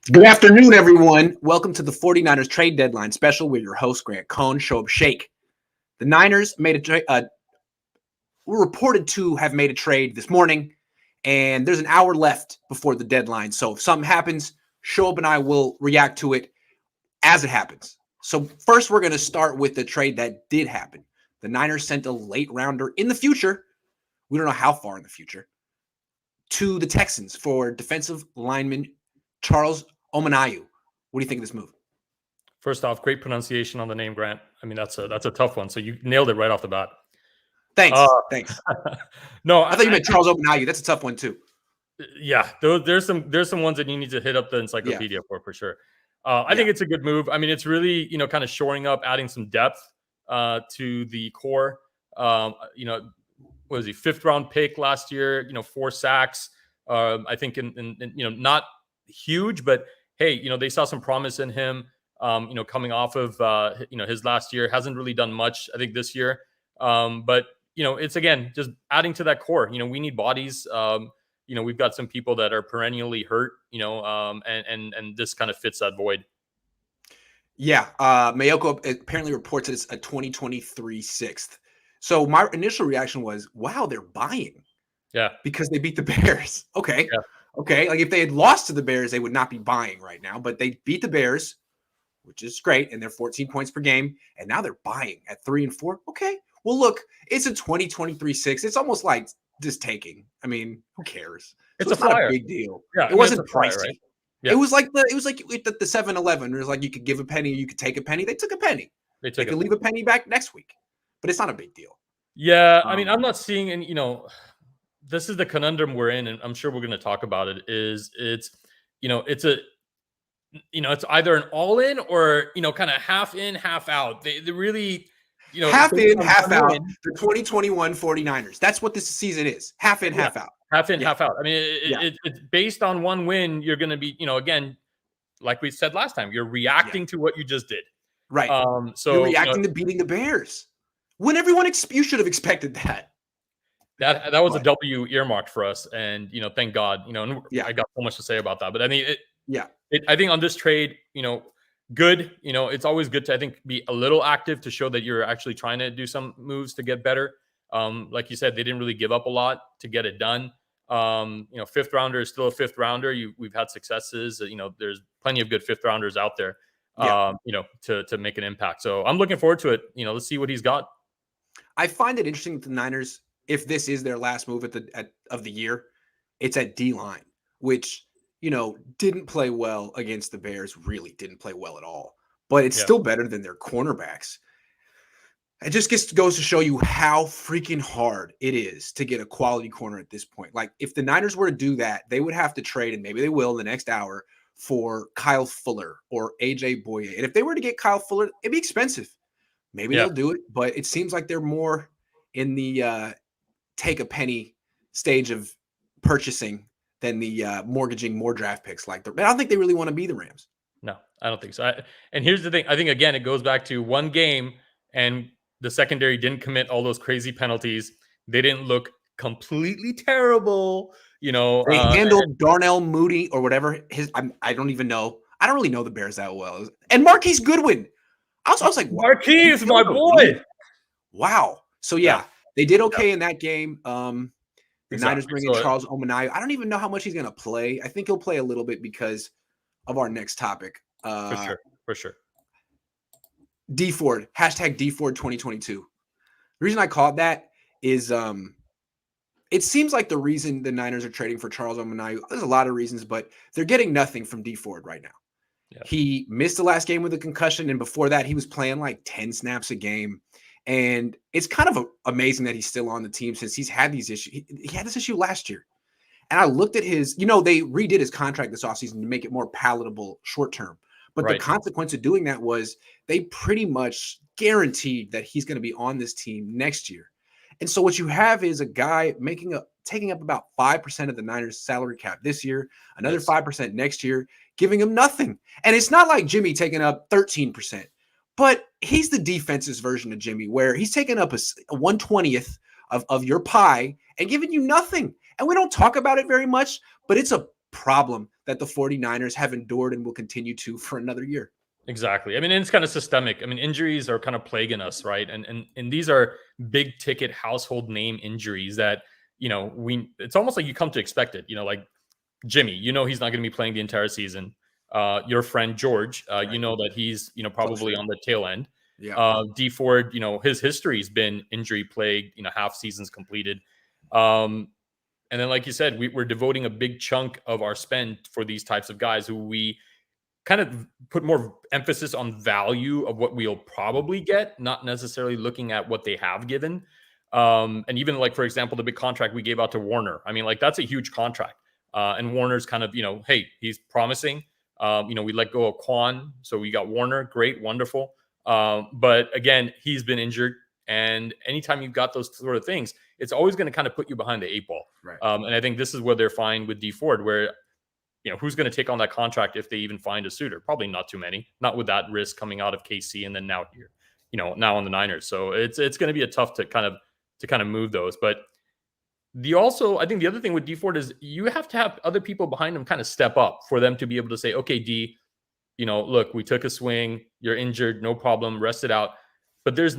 Good afternoon, everyone. Welcome to the 49ers trade deadline special with your host, Cohn and Shoeb Shaikh. The Niners were reported to have made a trade this morning, and there's an hour left before the deadline. So if something happens, Shoeb and I will react to it as it happens. So first, we're going to start with the trade that did happen. The Niners sent a late rounder in the future. We don't know how far in the future, to the Texans for defensive lineman Charles Omenihu. What do you think of this move? First off, great pronunciation on the name, Grant. I mean, that's a tough one. So you nailed it right off the bat. Thanks. No, I thought you meant Charles Omenihu. That's a tough one too. Yeah, there's some ones that you need to hit up the encyclopedia for sure. I think it's a good move. I mean, it's really kind of shoring up, adding some depth to the core. What was he, 5th round pick last year? 4 sacks. I think in not huge, but hey, they saw some promise in him. Coming off of his last year, hasn't really done much, I think, this year. But it's again just adding to that core. We need bodies. We've got some people that are perennially hurt. And this kind of fits that void. Yeah, Mayoko apparently reports that it's a 2023 6th. So my initial reaction was, wow, they're buying. Yeah, because they beat the Bears. Okay. Yeah. Okay. Like if they had lost to the Bears, they would not be buying right now, but they beat the Bears, which is great. And they're 14 points per game. And now they're buying at 3 and 4. Okay. Well, look, it's a 2023 6. It's almost like just taking. I mean, who cares? It's not a big deal. Yeah, it wasn't pricey. Right? Yeah. It was like the 7-Eleven. It was like you could give a penny, you could take a penny. They took a penny. They could leave a penny back next week. But it's not a big deal. Yeah. I mean, I'm not seeing any, this is the conundrum we're in, and I'm sure we're going to talk about it. It's either an all in or kind of half in, half out. They really, half in, half out. The 2021 49ers. That's what this season is. Half in, half out. Half in, half out. I mean, it's based on one win. You're going to be, again, like we said last time, you're reacting to what you just did. Right. So you're reacting to beating the Bears. When everyone you should have expected that. That was a W earmarked for us, and thank God. I got so much to say about that, but I mean, I think on this trade, good. It's always good to, I think, be a little active to show that you're actually trying to do some moves to get better. Like you said, they didn't really give up a lot to get it done. 5th rounder is still a 5th rounder. We've had successes. There's plenty of good 5th rounders out there. To make an impact. So I'm looking forward to it. Let's see what he's got. I find it interesting that the Niners, if this is their last move of the year, it's at D-line, which, didn't play well against the Bears, really didn't play well at all. But it's still better than their cornerbacks. It just goes to show you how freaking hard it is to get a quality corner at this point. Like, if the Niners were to do that, they would have to trade, and maybe they will in the next hour, for Kyle Fuller or AJ Boye. And if they were to get Kyle Fuller, it'd be expensive. Maybe they'll do it, but it seems like they're more in the take a penny stage of purchasing than the mortgaging more draft picks. But I don't think they really want to be the Rams. No, I don't think so. And here's the thing. I think, again, it goes back to one game, and the secondary didn't commit all those crazy penalties. They didn't look completely terrible. They handled Darnell Mooney or whatever. I don't even know. I don't really know the Bears that well. And Marquise Goodwin. I was like, Marquise, my boy. Wow. So they did okay in that game. The Niners bring in Charles Omenihu. I don't even know how much he's going to play. I think he'll play a little bit because of our next topic. For sure. Dee Ford, #Dee Ford 2022. The reason I called that is it seems like the reason the Niners are trading for Charles Omenihu, there's a lot of reasons, but they're getting nothing from Dee Ford right now. Yeah. He missed the last game with a concussion, and before that, he was playing like 10 snaps a game. And it's kind of amazing that he's still on the team since he's had these issues. He had this issue last year. And I looked at his, they redid his contract this offseason to make it more palatable short term. But the consequence of doing that was they pretty much guaranteed that he's going to be on this team next year. And so what you have is a guy taking up about 5% of the Niners salary cap this year, another 5% next year, giving him nothing. And it's not like Jimmy taking up 13%, but he's the defense's version of Jimmy, where he's taking up a 1/20th of your pie and giving you nothing. And we don't talk about it very much, but it's a problem that the 49ers have endured and will continue to for another year. Exactly. I mean, it's kind of systemic. I mean, injuries are kind of plaguing us, right? And these are big ticket household name injuries that, it's almost like you come to expect it. Like Jimmy, he's not going to be playing the entire season. Your friend George, right. That he's, probably on the tail end. Yeah. Dee Ford, his history's been injury plagued, half seasons completed. And then, like you said, we're devoting a big chunk of our spend for these types of guys who we kind of put more emphasis on value of what we'll probably get, not necessarily looking at what they have given. And even like, for example, the big contract we gave out to Warner. I mean, like that's a huge contract. And Warner's kind of, hey, he's promising. We let go of Quan. So we got Warner. Great, wonderful. But again, he's been injured. And anytime you've got those sort of things, it's always going to kind of put you behind the 8 ball. Right. And I think this is where they're fine with Dee Ford, where who's going to take on that contract if they even find a suitor? Probably not too many, not with that risk coming out of KC and then now here, now on the Niners. So it's going to be a tough to kind of move those. But I think the other thing with Dee Ford is you have to have other people behind them kind of step up for them to be able to say, okay, D, look, we took a swing, you're injured, no problem, rest it out. But there's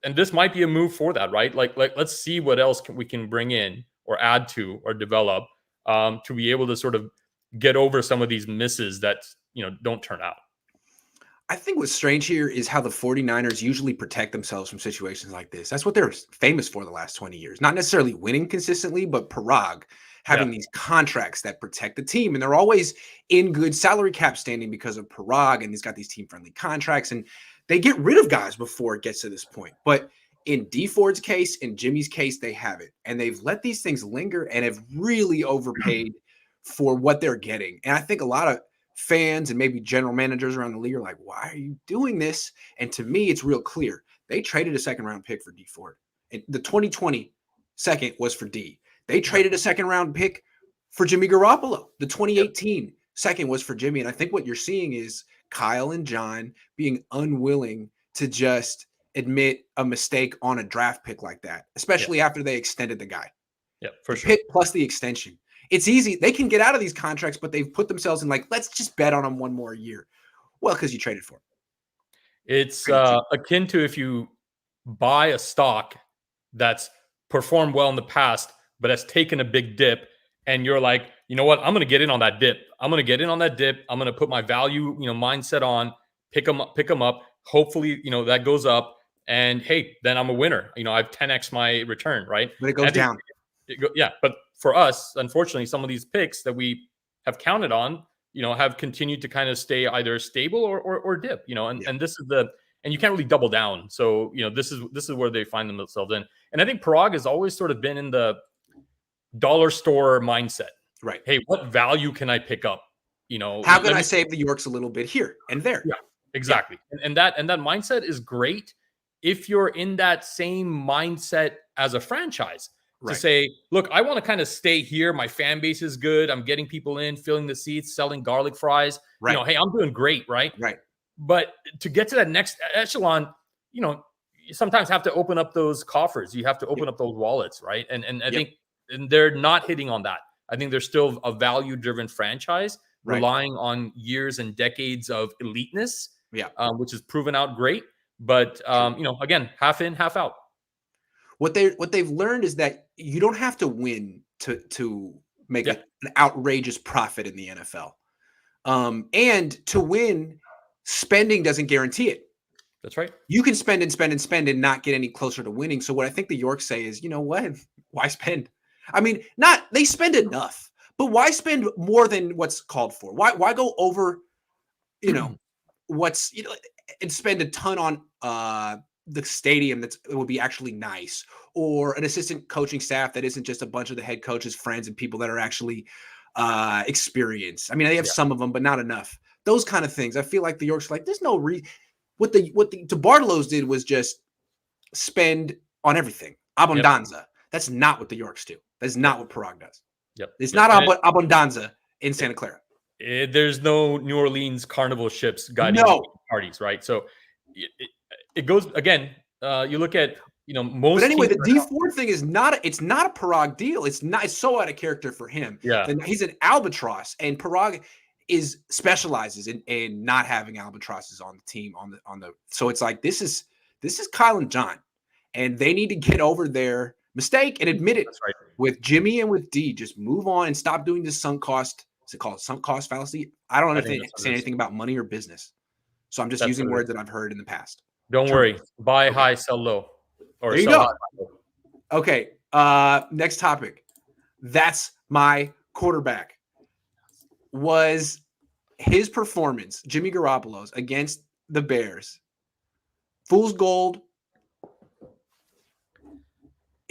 and this might be a move for that, right? Like let's see what else we can bring in or add to or develop to be able to sort of get over some of these misses that, don't turn out. I think what's strange here is how the 49ers usually protect themselves from situations like this. That's what they're famous for the last 20 years. Not necessarily winning consistently, but Parag having these contracts that protect the team. And they're always in good salary cap standing because of Parag. And he's got these team-friendly contracts. And they get rid of guys before it gets to this point. But in Dee Ford's case, in Jimmy's case, they have it. And they've let these things linger and have really overpaid for what they're getting. And I think a lot of fans and maybe general managers around the league are like, why are you doing this? And to me, it's real clear. They traded a second-round pick for Dee Ford. And the 2020 second was for D. They traded a second-round pick for Jimmy Garoppolo. The 2018 second was for Jimmy. And I think what you're seeing is Kyle and John being unwilling to just admit a mistake on a draft pick like that, especially after they extended the guy. Yeah, for sure. Pick plus the extension. It's easy. They can get out of these contracts, but they've put themselves in like, let's just bet on them one more year. Well, because you traded for him. It's akin to if you buy a stock that's performed well in the past, but has taken a big dip, and you're like, you know what? I'm going to get in on that dip. I'm going to put my value, mindset on, pick them up. Hopefully, that goes up, and hey, then I'm a winner. I've 10x my return, right? But it goes down. But for us, unfortunately, some of these picks that we have counted on, have continued to kind of stay either stable or dip, and this is and you can't really double down. So, this is where they find themselves in. And I think Parag has always sort of been in the dollar store mindset, right? Hey, what value can I pick up? How can I save the Yorks a little bit here and there? Yeah, exactly. Yeah. And that mindset is great if you're in that same mindset as a franchise. To say, look, I want to kind of stay here. My fan base is good. I'm getting people in, filling the seats, selling garlic fries. Right. Hey, I'm doing great, right? Right. But to get to that next echelon, you sometimes have to open up those coffers. You have to open up those wallets, right? And I think they're not hitting on that. I think they're still a value-driven franchise, relying on years and decades of eliteness, which is proven out great. But again, half in, half out. What they've learned is that you don't have to win to make an outrageous profit in the NFL. And to win, spending doesn't guarantee it. That's right. You can spend and spend and spend and not get any closer to winning. So what I think the Yorks say is, you know what? Why spend? I mean, they spend enough, but why spend more than what's called for? Why go over, what's, and spend a ton on the stadium it would be actually nice, or an assistant coaching staff that isn't just a bunch of the head coach's friends and people that are actually experienced. I mean, they have some of them, but not enough. Those kind of things. I feel like the Yorks are like, there's no reason. What the DeBartolos did was just spend on everything. Abundanza. That's not what the Yorks do. That's not what Parag does. It's not abundanza in Santa Clara. There's no New Orleans carnival ships guiding parties, right? So it goes again. You look at most. But anyway, teams the Dee Ford thing is it's not a Parag deal. It's so out of character for him. Yeah. He's an albatross, and Parag specializes in not having albatrosses on the team so it's like this is Kyle and John, and they need to get over their mistake and admit it. That's right. With Jimmy and with D, just move on and stop doing this sunk cost. Is it called sunk cost fallacy? I don't understand anything about money or business, so I'm just using words that I've heard in the past. Don't worry, buy high, sell low, or there you sell go. high, low. Okay, next topic. That's my quarterback. Was his performance, Jimmy Garoppolo's, against the Bears, fool's gold?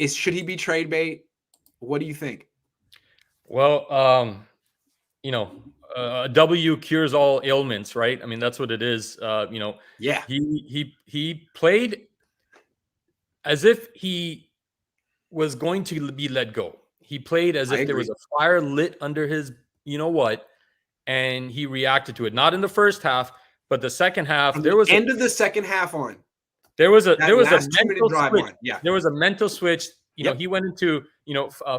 Should he be trade bait? What do you think? Well, a W cures all ailments, right? I mean, that's what it is. Yeah. He played as if he was going to be let go. He played as if there was a fire lit under his, and he reacted to it. Not in the first half, but the second half. From the end of the second half on. There was a mental switch. Yeah. There was a mental switch. He went into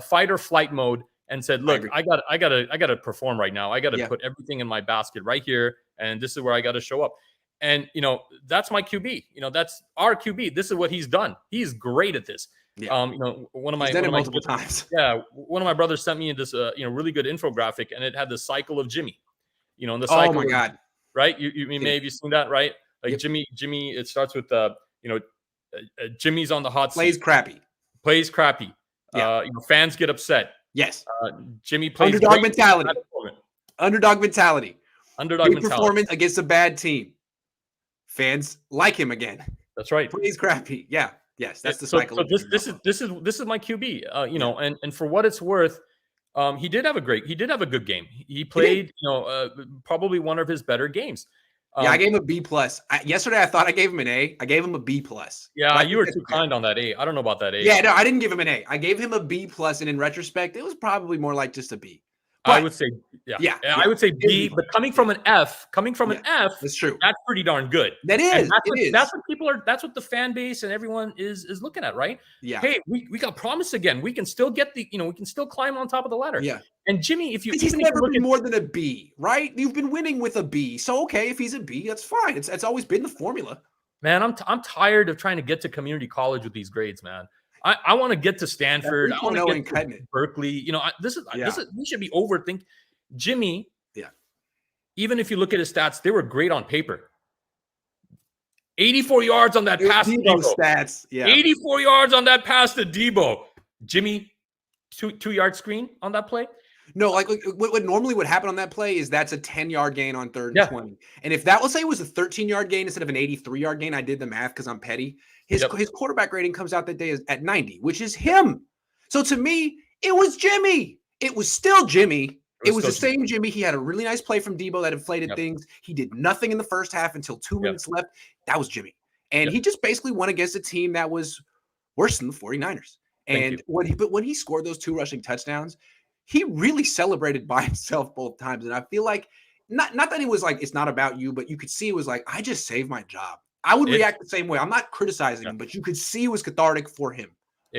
fight or flight mode and said, "Look, I gotta perform right now. I gotta put everything in my basket right here, and this is where I gotta show up." And that's my QB. That's our QB. This is what he's done. He's great at this. Yeah. One of my multiple times. Yeah, one of my brothers sent me this really good infographic, and it had the cycle of Jimmy. And the cycle. Oh my God! Right? You may have seen that, right? Like Jimmy. It starts with Jimmy's on the hot seat. Plays crappy. Yeah. Fans get upset. Yes. Jimmy plays underdog mentality. Underdog mentality. Performance against a bad team. Fans like him again. That's right. Plays crappy. Yeah. Yes. That's the cycle. So this is my QB. And for what it's worth, he did have a good game. He played probably one of his better games. I gave him a B+. Yesterday, I thought I gave him an A. I gave him a B+. Yeah, you were too kind on that A. I don't know about that A. Yeah, no, I didn't give him an A. I gave him a B+, and in retrospect, it was probably more like just a B. But, I would say, I would say B. But coming from an F, that's true. That's pretty darn good. That is. That's what people are. That's what the fan base and everyone is looking at, right? Yeah. Hey, we got promise again. We can still get we can still climb on top of the ladder. Yeah. And Jimmy, he's never been more than a B, right? You've been winning with a B, so okay, if he's a B, that's fine. It's always been the formula. Man, I'm tired of trying to get to community college with these grades, man. I want to get to Stanford. I want to get to Berkeley. We should be overthinking. Jimmy, even if you look at his stats, they were great on paper. 84 yards on that pass to Debo. Stats, 84 yards on that pass to Debo. Jimmy, 2-yard screen on that play. No, like what normally would happen on that play is that's a 10-yard gain on 3rd and 20. And if that, let's say it was a 13-yard gain instead of an 83-yard gain, I did the math because I'm petty. His quarterback rating comes out that day at 90, which is him. So to me, it was Jimmy. It was still Jimmy. It was the same Jimmy. He had a really nice play from Debo that inflated things. He did nothing in the first half until 2 minutes left. That was Jimmy. And he just basically won against a team that was worse than the 49ers. And when he scored those 2 rushing touchdowns, he really celebrated by himself both times. And I feel like not that it was like, it's not about you, but you could see it was like, I just saved my job. I would react the same way. I'm not criticizing him, but you could see it was cathartic for him.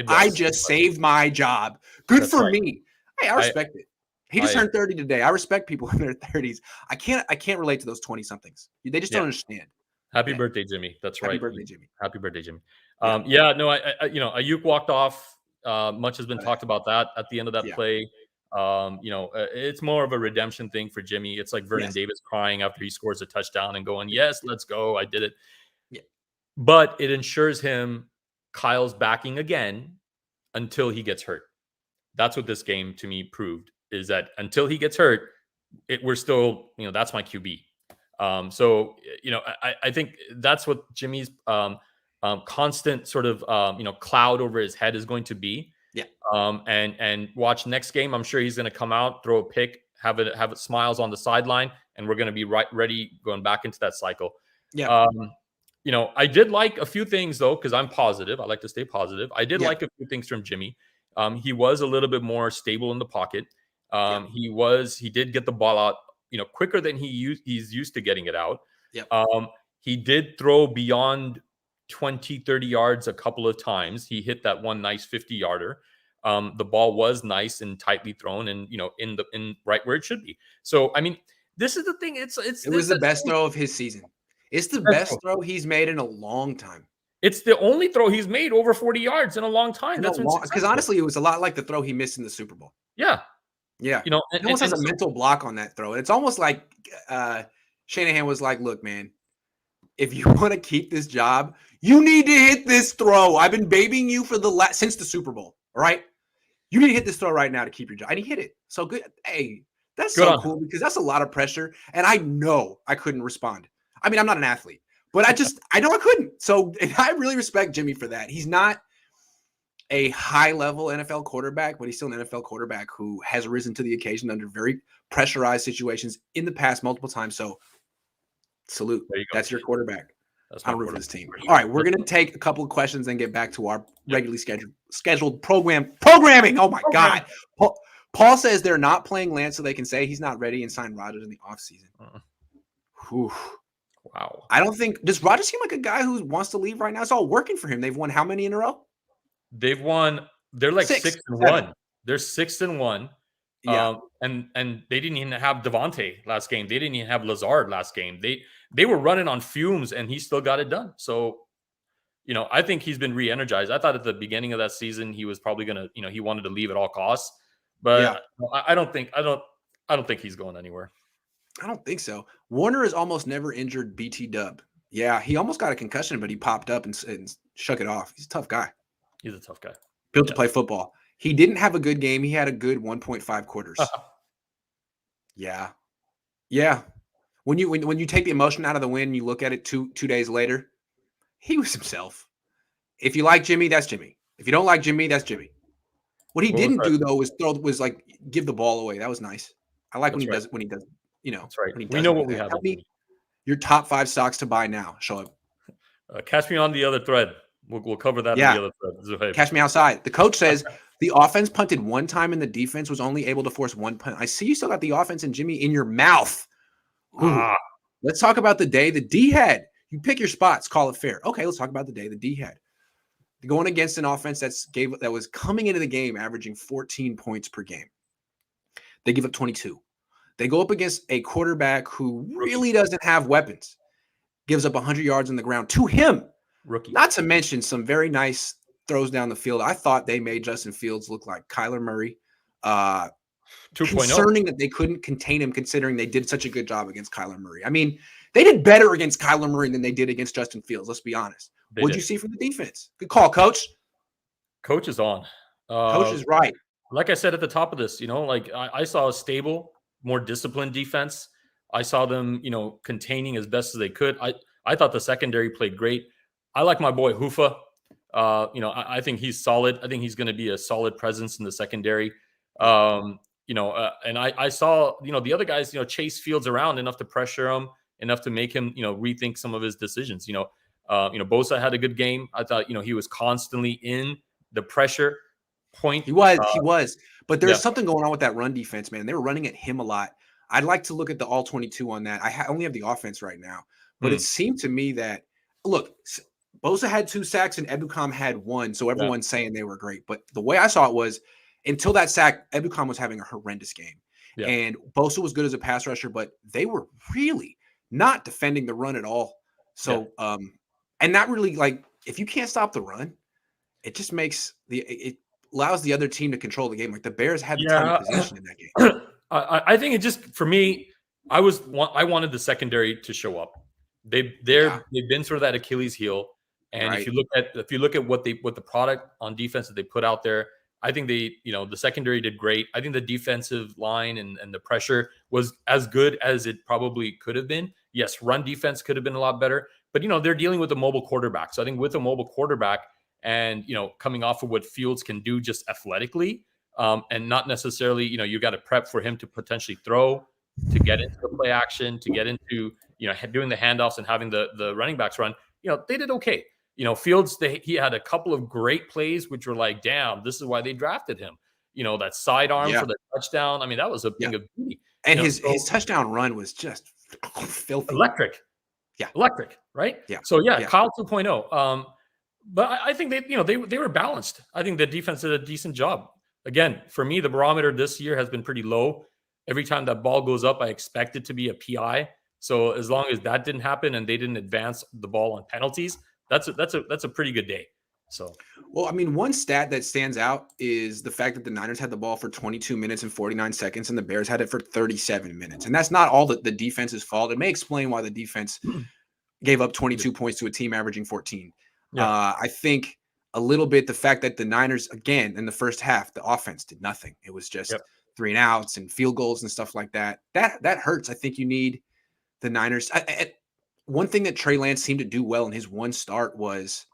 I just saved my job. Good for me. Hey, I respect it. He just turned 30 today. I respect people in their 30s. I can't relate to those 20-somethings. They just don't understand. Happy birthday, Jimmy. That's right. Happy birthday, Jimmy. Happy birthday, Jimmy. Aiyuk walked off. Much has been talked about that at the end of that play. It's more of a redemption thing for Jimmy. It's like Vernon Davis crying after he scores a touchdown and going, "Yes, let's go. I did it." Yeah. But it ensures him Kyle's backing again until he gets hurt. That's what this game to me proved, is that until he gets hurt, we're still, that's my QB. I think that's what Jimmy's constant sort of, cloud over his head is going to be. Yeah. And watch next game. I'm sure he's going to come out, throw a pick, have it smiles on the sideline, and we're going to be ready going back into that cycle. Yeah. I did like a few things though, because I'm positive. I like to stay positive. I did like a few things from Jimmy. He was a little bit more stable in the pocket. He did get the ball out, quicker than he's used to getting it out. Yeah. He did throw beyond 20, 30 yards a couple of times. He hit that one nice 50-yarder. The ball was nice and tightly thrown, and in right where it should be. So I mean, this is the thing. It was the best throw of his season. It's the best throw he's made in a long time. It's the only throw he's made over 40 yards in a long time. Because honestly, it was a lot like the throw he missed in the Super Bowl. Yeah. Yeah. He almost has a mental block on that throw. It's almost like Shanahan was like, look, man, if you want to keep this job, you need to hit this throw. I've been babying you for since the Super Bowl. All right. You need to hit this throw right now to keep your job. And he hit it. So good. Hey, that's so cool because that's a lot of pressure. And I know I couldn't respond. I mean, I'm not an athlete, but I know I couldn't. So I really respect Jimmy for that. He's not a high-level NFL quarterback, but he's still an NFL quarterback who has risen to the occasion under very pressurized situations in the past multiple times. So salute. That's your quarterback. I'm rooting for this team. All right, we're going to take a couple of questions and get back to our regularly scheduled programming. Oh, my God. Paul says they're not playing Lance so they can say he's not ready and sign Rodgers in the offseason. Wow. I don't think – does Rodgers seem like a guy who wants to leave right now? It's all working for him. They've won how many in a row? They've won – they're like 6-1. They're 6-1. Yeah. And they didn't even have Devontae last game. They didn't even have Lazard last game. They were running on fumes, and he still got it done. So, I think he's been re-energized. I thought at the beginning of that season he was probably going to, he wanted to leave at all costs. But I don't think he's going anywhere. I don't think so. Warner is almost never injured BT Dub. Yeah, he almost got a concussion, but he popped up and shook it off. He's a tough guy. He's a tough guy. Built to play football. He didn't have a good game. He had a good 1.5 quarters. Yeah. When you take the emotion out of the win, you look at it two days later, he was himself. If you like Jimmy, that's Jimmy. If you don't like Jimmy, that's Jimmy. What he didn't do though was like give the ball away. That was nice. I like when he does. That's right. When he does we know what we have. Your top 5 stocks to buy now. Show up. Catch me on the other thread. We'll cover that in the other thread. Catch me outside. The coach says the offense punted one time and the defense was only able to force one punt. I see you still got the offense and Jimmy in your mouth. Let's talk about the day the D had. You pick your spots, call it fair. Okay, let's talk about the day the D had. Going against an offense that was coming into the game averaging 14 points per game. They give up 22. They go up against a quarterback who really doesn't have weapons. Gives up 100 yards on the ground to him. Rookie. Not to mention some very nice throws down the field. I thought they made Justin Fields look like Kyler Murray. 2.0. Concerning that they couldn't contain him considering they did such a good job against Kyler Murray. I mean, they did better against Kyler Murray than they did against Justin Fields. Let's be honest. What'd you see from the defense? Good call, Coach. Coach is on. Coach is right. Like I said at the top of this, I saw a stable, more disciplined defense. I saw them, containing as best as they could. I thought the secondary played great. I like my boy Hoofa. I think he's solid. I think he's going to be a solid presence in the secondary. And I saw, the other guys, chase Fields around enough to pressure him, enough to make him, rethink some of his decisions. Bosa had a good game. I thought, he was constantly in the pressure point. He was. But there's something going on with that run defense, man. They were running at him a lot. I'd like to look at the all 22 on that. I only have the offense right now. But it seemed to me that, look, Bosa had 2 sacks and Ebukam had 1. So everyone's saying they were great. But the way I saw it was until that sack, Ebukam was having a horrendous game. Yeah. And Bosa was good as a pass rusher, but they were really not defending the run at all. So, and that really, like, if you can't stop the run, it just makes it allows the other team to control the game. Like the Bears had the time of possession in that game. I think it just, for me, I wanted the secondary to show up. They've been sort of that Achilles heel. And if you look at what the product on defense that they put out there, I think the secondary did great. I think the defensive line and the pressure was as good as it probably could have been. Yes, run defense could have been a lot better, but they're dealing with a mobile quarterback. So I think with a mobile quarterback and coming off of what Fields can do just athletically, and not necessarily, you got to prep for him to potentially throw, to get into the play action, to get into doing the handoffs and having the running backs run. They did okay. Fields, he had a couple of great plays, which were like, damn, this is why they drafted him. That sidearm for the touchdown. I mean, that was a thing of beauty. And his touchdown run was just filthy. Electric. Yeah. electric, right? Yeah. So yeah, Yeah. Kyle 2.0. But I think they were balanced. I think the defense did a decent job. Again, for me, the barometer this year has been pretty low. Every time that ball goes up, I expect it to be a PI. So as long as that didn't happen and they didn't advance the ball on penalties, that's a pretty good day. So Well, I mean, one stat that stands out is the fact that the Niners had the ball for 22 minutes and 49 seconds, and the Bears had it for 37 minutes. And that's not all the defense's fault. It may explain why the defense gave up 22 points to a team averaging 14. yeah, I think a little bit the fact that the Niners, again, in the first half, the offense did nothing. It was just yep. 3-and-outs and field goals and stuff like that. That hurts. I think you need the Niners. One thing that Trey Lance seemed to do well in his one start was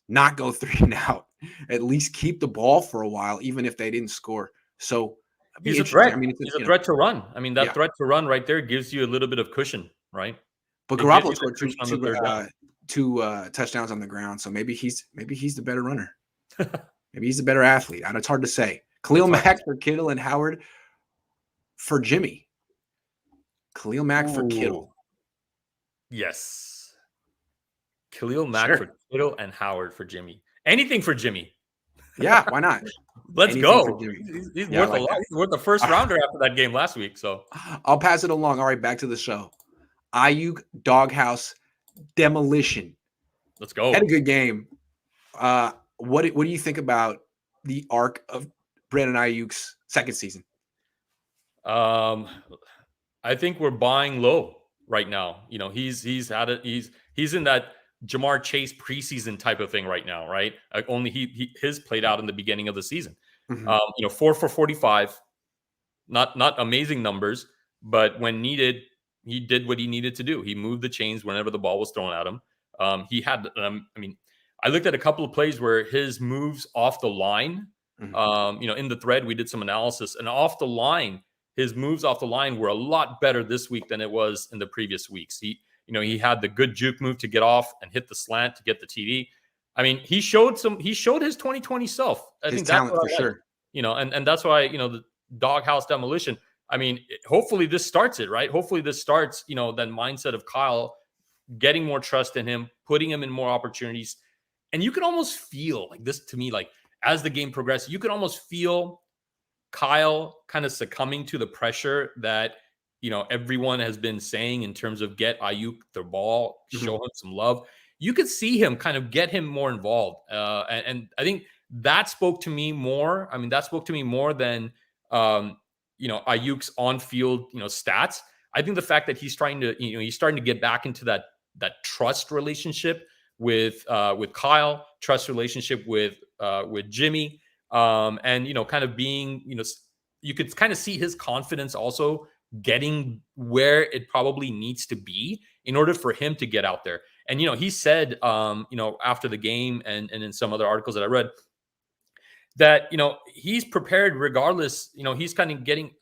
not go 3-and-out. At least keep the ball for a while, even if they didn't score. So it'd be He's a interesting. threat. I mean, He's a threat to run. I mean, that yeah. threat to run right there gives you a little bit of cushion, right? But It gives Garoppolo you the scored cushion on the third down. two touchdowns on the ground, so maybe he's the better runner. Maybe he's the better athlete. It's hard to say. Khalil Mack for Kittle and Howard for Jimmy. Khalil Mack for Kittle. Yes. Khalil Mack for Kittle and Howard for Jimmy. Anything for Jimmy. Yeah, why not? Let's Anything go. for Jimmy. He's worth a lot. He's worth the first rounder after that game last week. So I'll pass it along. All right, back to the show. Aiyuk doghouse demolition. Let's go. Had a good game. What do you think about the arc of Brandon Aiyuk's second season? I think we're buying low right now. You know, he's had it. He's in that Jamar Chase preseason type of thing right now, right? Only his played out in the beginning of the season. Mm-hmm. 4 for 45, not amazing numbers, but when needed, he did what he needed to do. He moved the chains whenever the ball was thrown at him. He had, I looked at a couple of plays where his moves off the line, in the thread, we did some analysis, and off the line, his moves off the line were a lot better this week than it was in the previous weeks. He had the good juke move to get off and hit the slant to get the TD. I mean, he showed his 2020 self. I think that's talent for sure. And that's why, the doghouse demolition. I mean, hopefully this starts it, right? Hopefully this starts, that mindset of Kyle getting more trust in him, putting him in more opportunities. And you can almost feel like this to me, like as the game progressed, you can almost feel Kyle kind of succumbing to the pressure that, everyone has been saying in terms of get Aiyuk the ball, show him some love. You could see him kind of get him more involved. And I think that spoke to me more. I mean, that spoke to me more than, Aiyuk's on-field, stats. I think the fact that he's trying to, he's starting to get back into that trust relationship with Kyle, trust relationship with Jimmy, and kind of being, you could kind of see his confidence also getting where it probably needs to be in order for him to get out there. And he said, after the game and in some other articles that I read, that he's prepared regardless. He's kind of getting,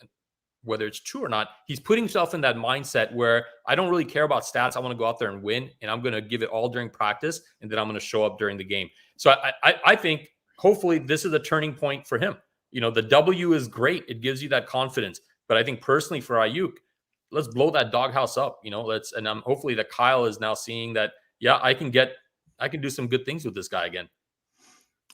whether it's true or not, he's putting himself in that mindset where I don't really care about stats. I want to go out there and win, and I'm going to give it all during practice, and then I'm going to show up during the game. So I think hopefully this is a turning point for him. The W is great. It gives you that confidence. But I think personally for Aiyuk, let's blow that doghouse up. And hopefully that Kyle is now seeing that, yeah, I can do some good things with this guy again.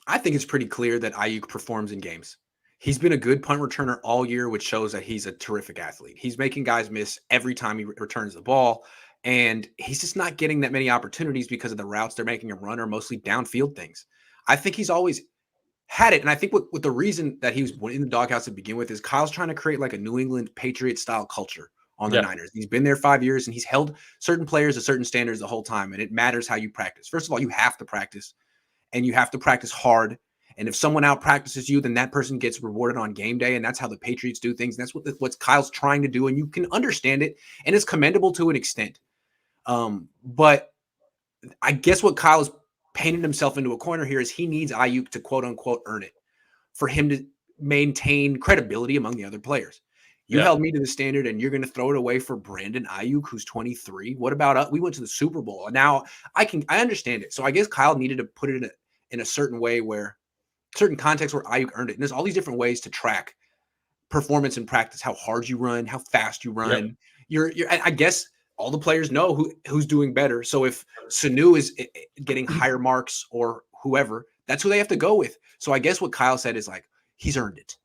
I think it's pretty clear that Aiyuk performs in games. He's been a good punt returner all year, which shows that he's a terrific athlete. He's making guys miss every time he returns the ball, and he's just not getting that many opportunities because of the routes they're making him run are mostly downfield things. I think he's always had it, and I think what the reason that he was in the doghouse to begin with is Kyle's trying to create like a New England Patriot-style culture on the Niners. He's been there 5 years, and he's held certain players to certain standards the whole time, and it matters how you practice. First of all, you have to practice, and you have to practice hard. And if someone out practices you, then that person gets rewarded on game day. And that's how the Patriots do things. And that's what Kyle's trying to do. And you can understand it. And it's commendable to an extent. But I guess what Kyle has painted himself into a corner here is he needs Aiyuk to quote unquote earn it for him to maintain credibility among the other players. You held me to the standard and you're going to throw it away for Brandon Aiyuk, who's 23. What about us? We went to the Super Bowl. And now I understand it. So I guess Kyle needed to put it in a certain way where certain context where Aiyuk earned it. And there's all these different ways to track performance in practice, how hard you run, how fast you run. I guess all the players know who's doing better. So if Sanu is getting higher marks or whoever, that's who they have to go with. So I guess what Kyle said is like, he's earned it.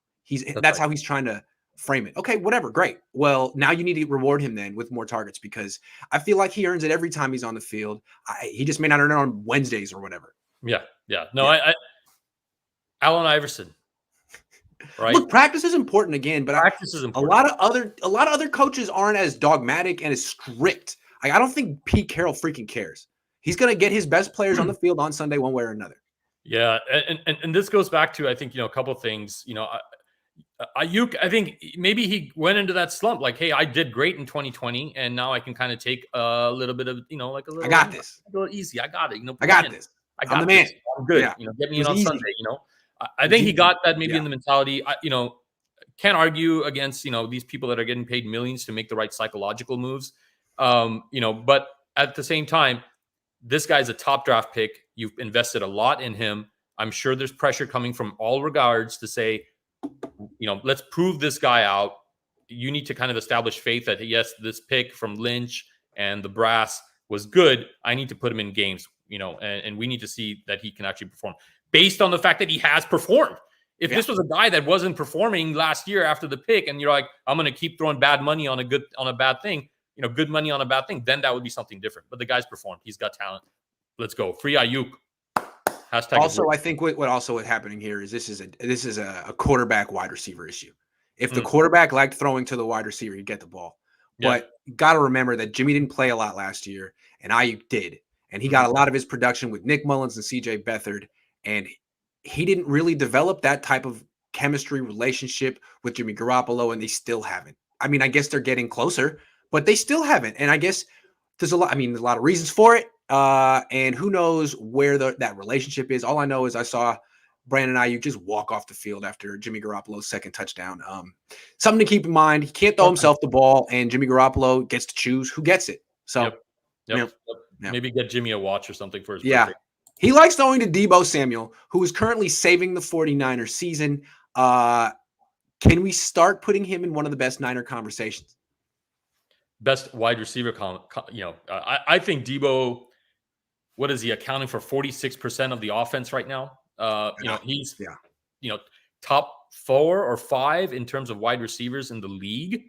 That's how he's trying to frame it. Okay, whatever, great. Well, now you need to reward him then with more targets because I feel like he earns it every time he's on the field. He just may not earn it on Wednesdays or whatever. Yeah. No, I Allen Iverson. Right. Look, practice is important again, but practice is important. A lot of other coaches aren't as dogmatic and as strict. I don't think Pete Carroll freaking cares. He's going to get his best players on the field on Sunday, one way or another. Yeah, and this goes back to, I think, a couple of things. Aiyuk, I think maybe he went into that slump, like, hey, I did great in 2020, and now I can kind of take a little bit of, like a little. I got this. A little easy. I got it. I got this. I'm the man. I'm good. Yeah. Get me in on Sunday. I think he got that maybe in the mentality. Can't argue against these people that are getting paid millions to make the right psychological moves. But at the same time, this guy's a top draft pick. You've invested a lot in him. I'm sure there's pressure coming from all regards to say, let's prove this guy out. You need to kind of establish faith that, yes, this pick from Lynch and the brass was good. I need to put him in games, and we need to see that he can actually perform based on the fact that he has performed. If this was a guy that wasn't performing last year after the pick, and you're like, I'm going to keep throwing bad money on a bad thing, good money on a bad thing, then that would be something different. But the guy's performed. He's got talent. Let's go. Free Aiyuk. Hashtag also, I think what also is happening here is this is a quarterback wide receiver issue. If the quarterback liked throwing to the wide receiver, he'd get the ball. But you got to remember that Jimmy didn't play a lot last year, and Aiyuk did. And he got a lot of his production with Nick Mullins and CJ Beathard, and he didn't really develop that type of chemistry relationship with Jimmy Garoppolo, and they still haven't. I mean, I guess they're getting closer, but they still haven't. And I guess there's a lot of reasons for it. And who knows where that relationship is. All I know is I saw Brandon Aiyuk just walk off the field after Jimmy Garoppolo's second touchdown. Something to keep in mind. He can't throw himself the ball, and Jimmy Garoppolo gets to choose who gets it. So Yep. Maybe get Jimmy a watch or something for his birthday. He likes throwing to Debo Samuel, who is currently saving the 49ers season. Can we start putting him in one of the best Niner conversations? Best wide receiver, I think Debo, what is he accounting for 46% of the offense right now? He's top 4 or 5 in terms of wide receivers in the league,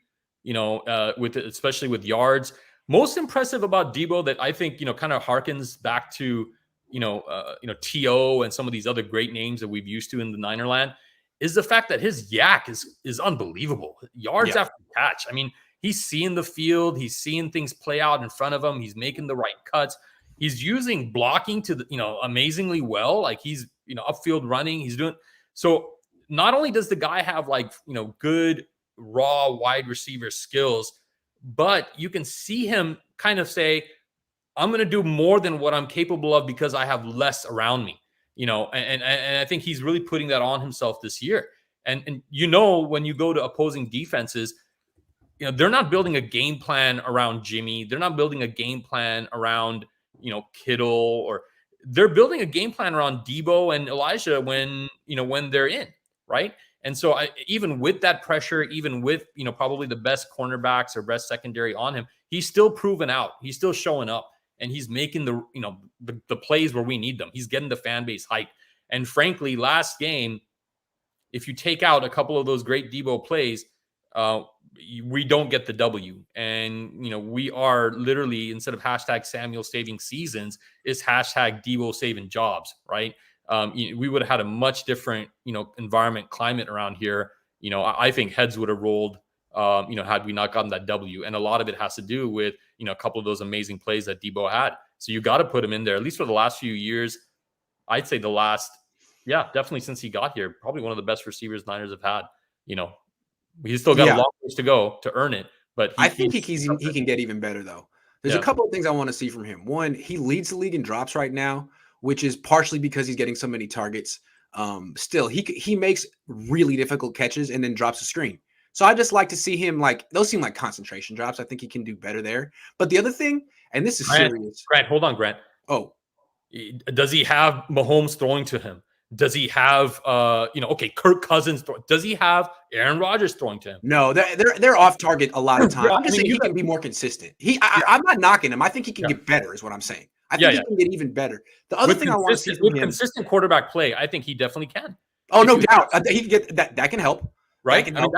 especially with yards. Most impressive about Debo that I think, kind of harkens back to, T.O. and some of these other great names that we've used to in the Niner land is the fact that his yak is unbelievable. Yards after catch. I mean, he's seeing the field. He's seeing things play out in front of him. He's making the right cuts. He's using blocking to amazingly well. Like he's, upfield running. He's doing so. Not only does the guy have good raw wide receiver skills, but you can see him kind of say, I'm going to do more than what I'm capable of because I have less around me, and I think he's really putting that on himself this year. And when you go to opposing defenses, they're not building a game plan around Jimmy. They're not building a game plan around, Kittle, or they're building a game plan around Debo and Elijah when they're in, right? And so even with that pressure, even with, probably the best cornerbacks or best secondary on him, he's still proven out. He's still showing up, and he's making the plays where we need them. He's getting the fan base hyped. And frankly, last game, if you take out a couple of those great Debo plays, we don't get the W. And, we are literally, instead of hashtag Samuel saving seasons, it's hashtag Debo saving jobs, right? We would have had a much different, environment, climate around here. I think heads would have rolled, had we not gotten that W. And a lot of it has to do with, a couple of those amazing plays that Debo had. So you got to put him in there, at least for the last few years. I'd say definitely since he got here, probably one of the best receivers Niners have had. He's still got a long ways to go to earn it. But I think he can get even better, though. There's a couple of things I want to see from him. One, he leads the league in drops right now, which is partially because he's getting so many targets. Still, he makes really difficult catches and then drops a screen. So I just like to see him, those seem like concentration drops. I think he can do better there. But the other thing, and this is serious. Grant, hold on, Grant. Oh. Does he have Mahomes throwing to him? Does he have, okay, Kirk Cousins? Does he have Aaron Rodgers throwing to him? No, they're off target a lot of time. Yeah, I'm just saying he can be more consistent. I'm not knocking him. I think he can get better, is what I'm saying. I think he can get even better. The other thing I want to see from him, consistent quarterback play, I think he definitely can. Oh, no doubt. He can get that. That can help. Right? I mean,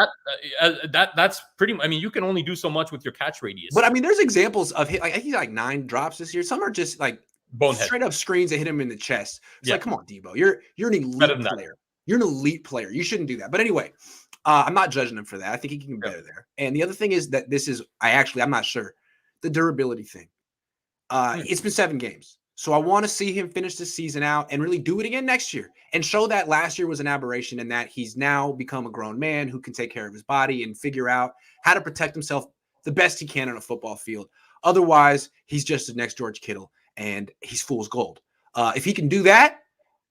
that's pretty. I mean, you can only do so much with your catch radius. But I mean, there's examples of I think like 9 drops this year. Some are just like bonehead, straight up screens that hit him in the chest. It's like, come on, Debo, you're an elite player. You're an elite player. You shouldn't do that. But anyway, I'm not judging him for that. I think he can get better there. And the other thing is that I'm not sure, the durability thing. It's been 7 games. So I want to see him finish the season out and really do it again next year and show that last year was an aberration and that he's now become a grown man who can take care of his body and figure out how to protect himself the best he can on a football field. Otherwise, he's just the next George Kittle and he's fool's gold. If he can do that,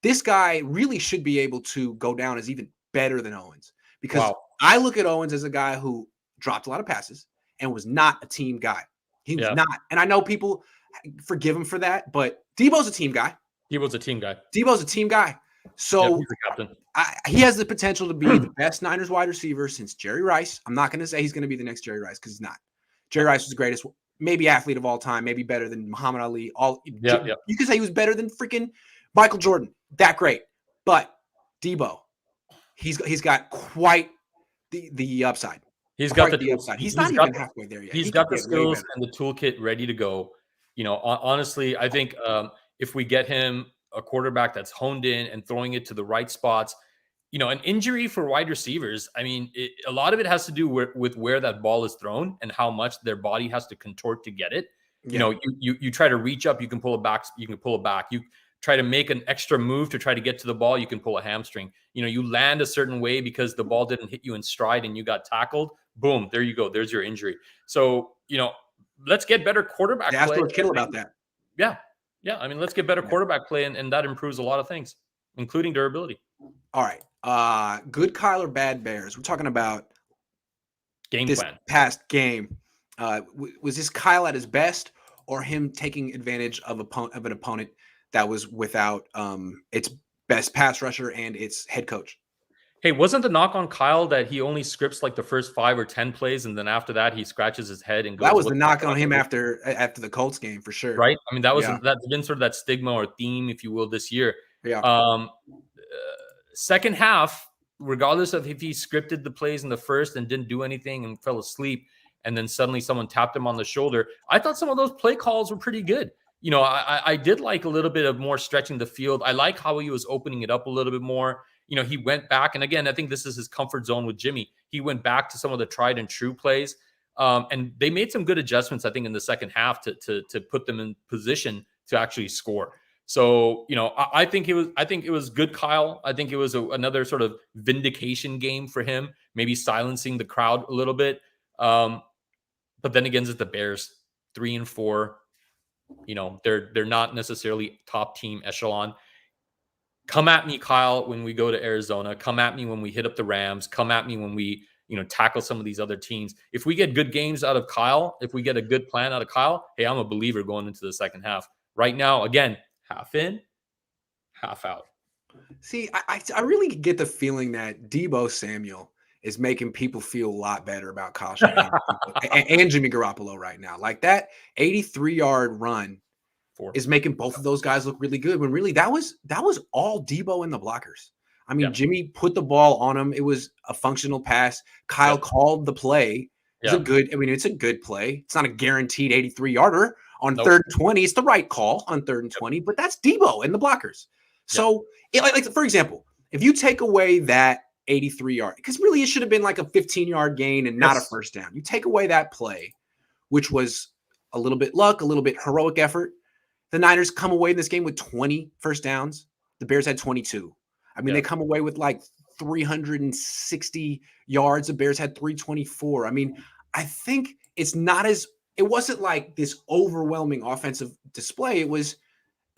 this guy really should be able to go down as even better than Owens, because I look at Owens as a guy who dropped a lot of passes and was not a team guy. He was not. And I know people forgive him for that, but Debo's a team guy. Debo's a team guy. So he's the captain. He has the potential to be the best Niners wide receiver since Jerry Rice. I'm not going to say he's going to be the next Jerry Rice because he's not. Jerry Rice was the greatest, maybe athlete of all time, maybe better than Muhammad Ali. You could say he was better than freaking Michael Jordan. That great. But Debo, he's got quite the upside. He's got the upside. He's not even halfway there yet. He's got the skills and the toolkit ready to go. Honestly, I think if we get him a quarterback that's honed in and throwing it to the right spots, an injury for wide receivers, I mean, a lot of it has to do with where that ball is thrown and how much their body has to contort to get it. Yeah. You try to reach up, you can pull it back. You try to make an extra move to try to get to the ball, you can pull a hamstring. You land a certain way because the ball didn't hit you in stride and you got tackled. Boom, there you go. There's your injury. So, let's get better quarterback play. Ask George Kittle about that. Yeah. I mean, let's get better quarterback play, and that improves a lot of things, including durability. All right. Good Kyle or bad Bears? We're talking about game plan. Past game. Was this Kyle at his best, or him taking advantage of an opponent that was without its best pass rusher and its head coach? Hey, wasn't the knock on Kyle that he only scripts like the first 5 or 10 plays, and then after that he scratches his head and goes? That was the knock on him after the Colts game for sure, right? I mean, that's been sort of that stigma or theme, if you will, this year. Yeah. Second half, regardless of if he scripted the plays in the first and didn't do anything and fell asleep, and then suddenly someone tapped him on the shoulder, I thought some of those play calls were pretty good. I did like a little bit of more stretching the field. I like how he was opening it up a little bit more. He went back, and again, I think this is his comfort zone with Jimmy. He went back to some of the tried and true plays, and they made some good adjustments, I think, in the second half to put them in position to actually score. So, I think it was good, Kyle. I think it was another sort of vindication game for him, maybe silencing the crowd a little bit. But then again, it's the Bears, 3-4. They're not necessarily top team echelon. Come at me, Kyle, when we go to Arizona. Come at me when we hit up the Rams. Come at me when we, tackle some of these other teams. If we get good games out of Kyle, if we get a good plan out of Kyle, hey, I'm a believer going into the second half. Right now, again, half in, half out. See, I really get the feeling that Debo Samuel is making people feel a lot better about Kyle Shanahan and Jimmy Garoppolo right now. Like that 83-yard run is making both of those guys look really good, when really that was all Debo and the blockers. I mean, Jimmy put the ball on him. It was a functional pass. Kyle called the play. It's a good play. It's not a guaranteed 83-yarder on 3rd and 20. It's the right call on 3rd and 20, but that's Debo and the blockers. So, like for example, if you take away that 83-yard, because really it should have been like a 15-yard gain and not a first down. You take away that play, which was a little bit luck, a little bit heroic effort. The Niners come away in this game with 20 first downs. The Bears had 22. I mean, they come away with like 360 yards. The Bears had 324. I mean, I think it wasn't like this overwhelming offensive display. It was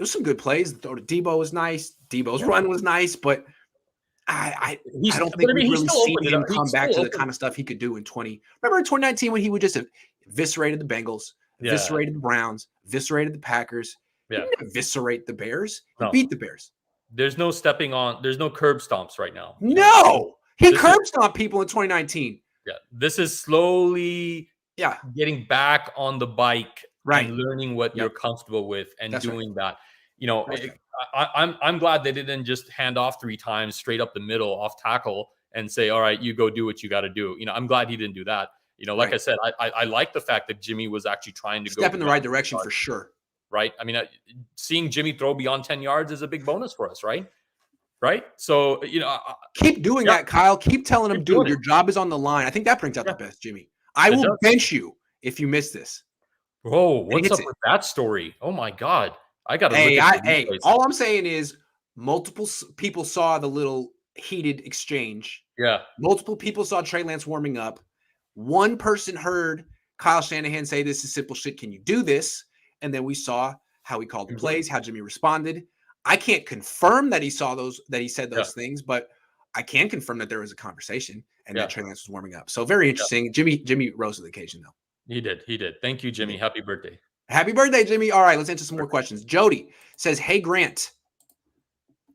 some good plays. The throw to Debo was nice. Debo's run was nice, but I don't think we've really seen him come back to the kind of stuff he could do in 20. Remember in 2019 when he would just have eviscerated the Bengals, eviscerated the Browns, eviscerated the Packers. He didn't eviscerate the Bears. He beat the Bears. There's no stepping on. There's no curb stomps right now. No, he curb stomped people in 2019. Yeah, this is slowly getting back on the bike and learning what you're comfortable with and doing that. I'm glad they didn't just hand off 3 times straight up the middle off tackle and say, all right, you go do what you got to do. I'm glad he didn't do that. Like I said, I like the fact that Jimmy was actually trying to step in the right direction for sure. Right. I mean, seeing Jimmy throw beyond 10 yards is a big bonus for us. Right. So, keep doing that, Kyle. Keep telling him, dude, your job is on the line. I think that brings out the best, Jimmy. I will bench you if you miss this. Bro, what's up with that story? Oh my God. I got to Hey, all I'm saying is multiple people saw the little heated exchange. Yeah. Multiple people saw Trey Lance warming up. One person heard Kyle Shanahan say, this is simple shit. Can you do this? And then we saw how he called the plays, how Jimmy responded. I can't confirm that he said those things, but I can confirm that there was a conversation and that Trey Lance was warming up. So very interesting. Jimmy rose to the occasion, though. He did. Thank you, Jimmy. Happy birthday. Happy birthday, Jimmy. All right, let's answer some more questions. Jody says, hey, Grant.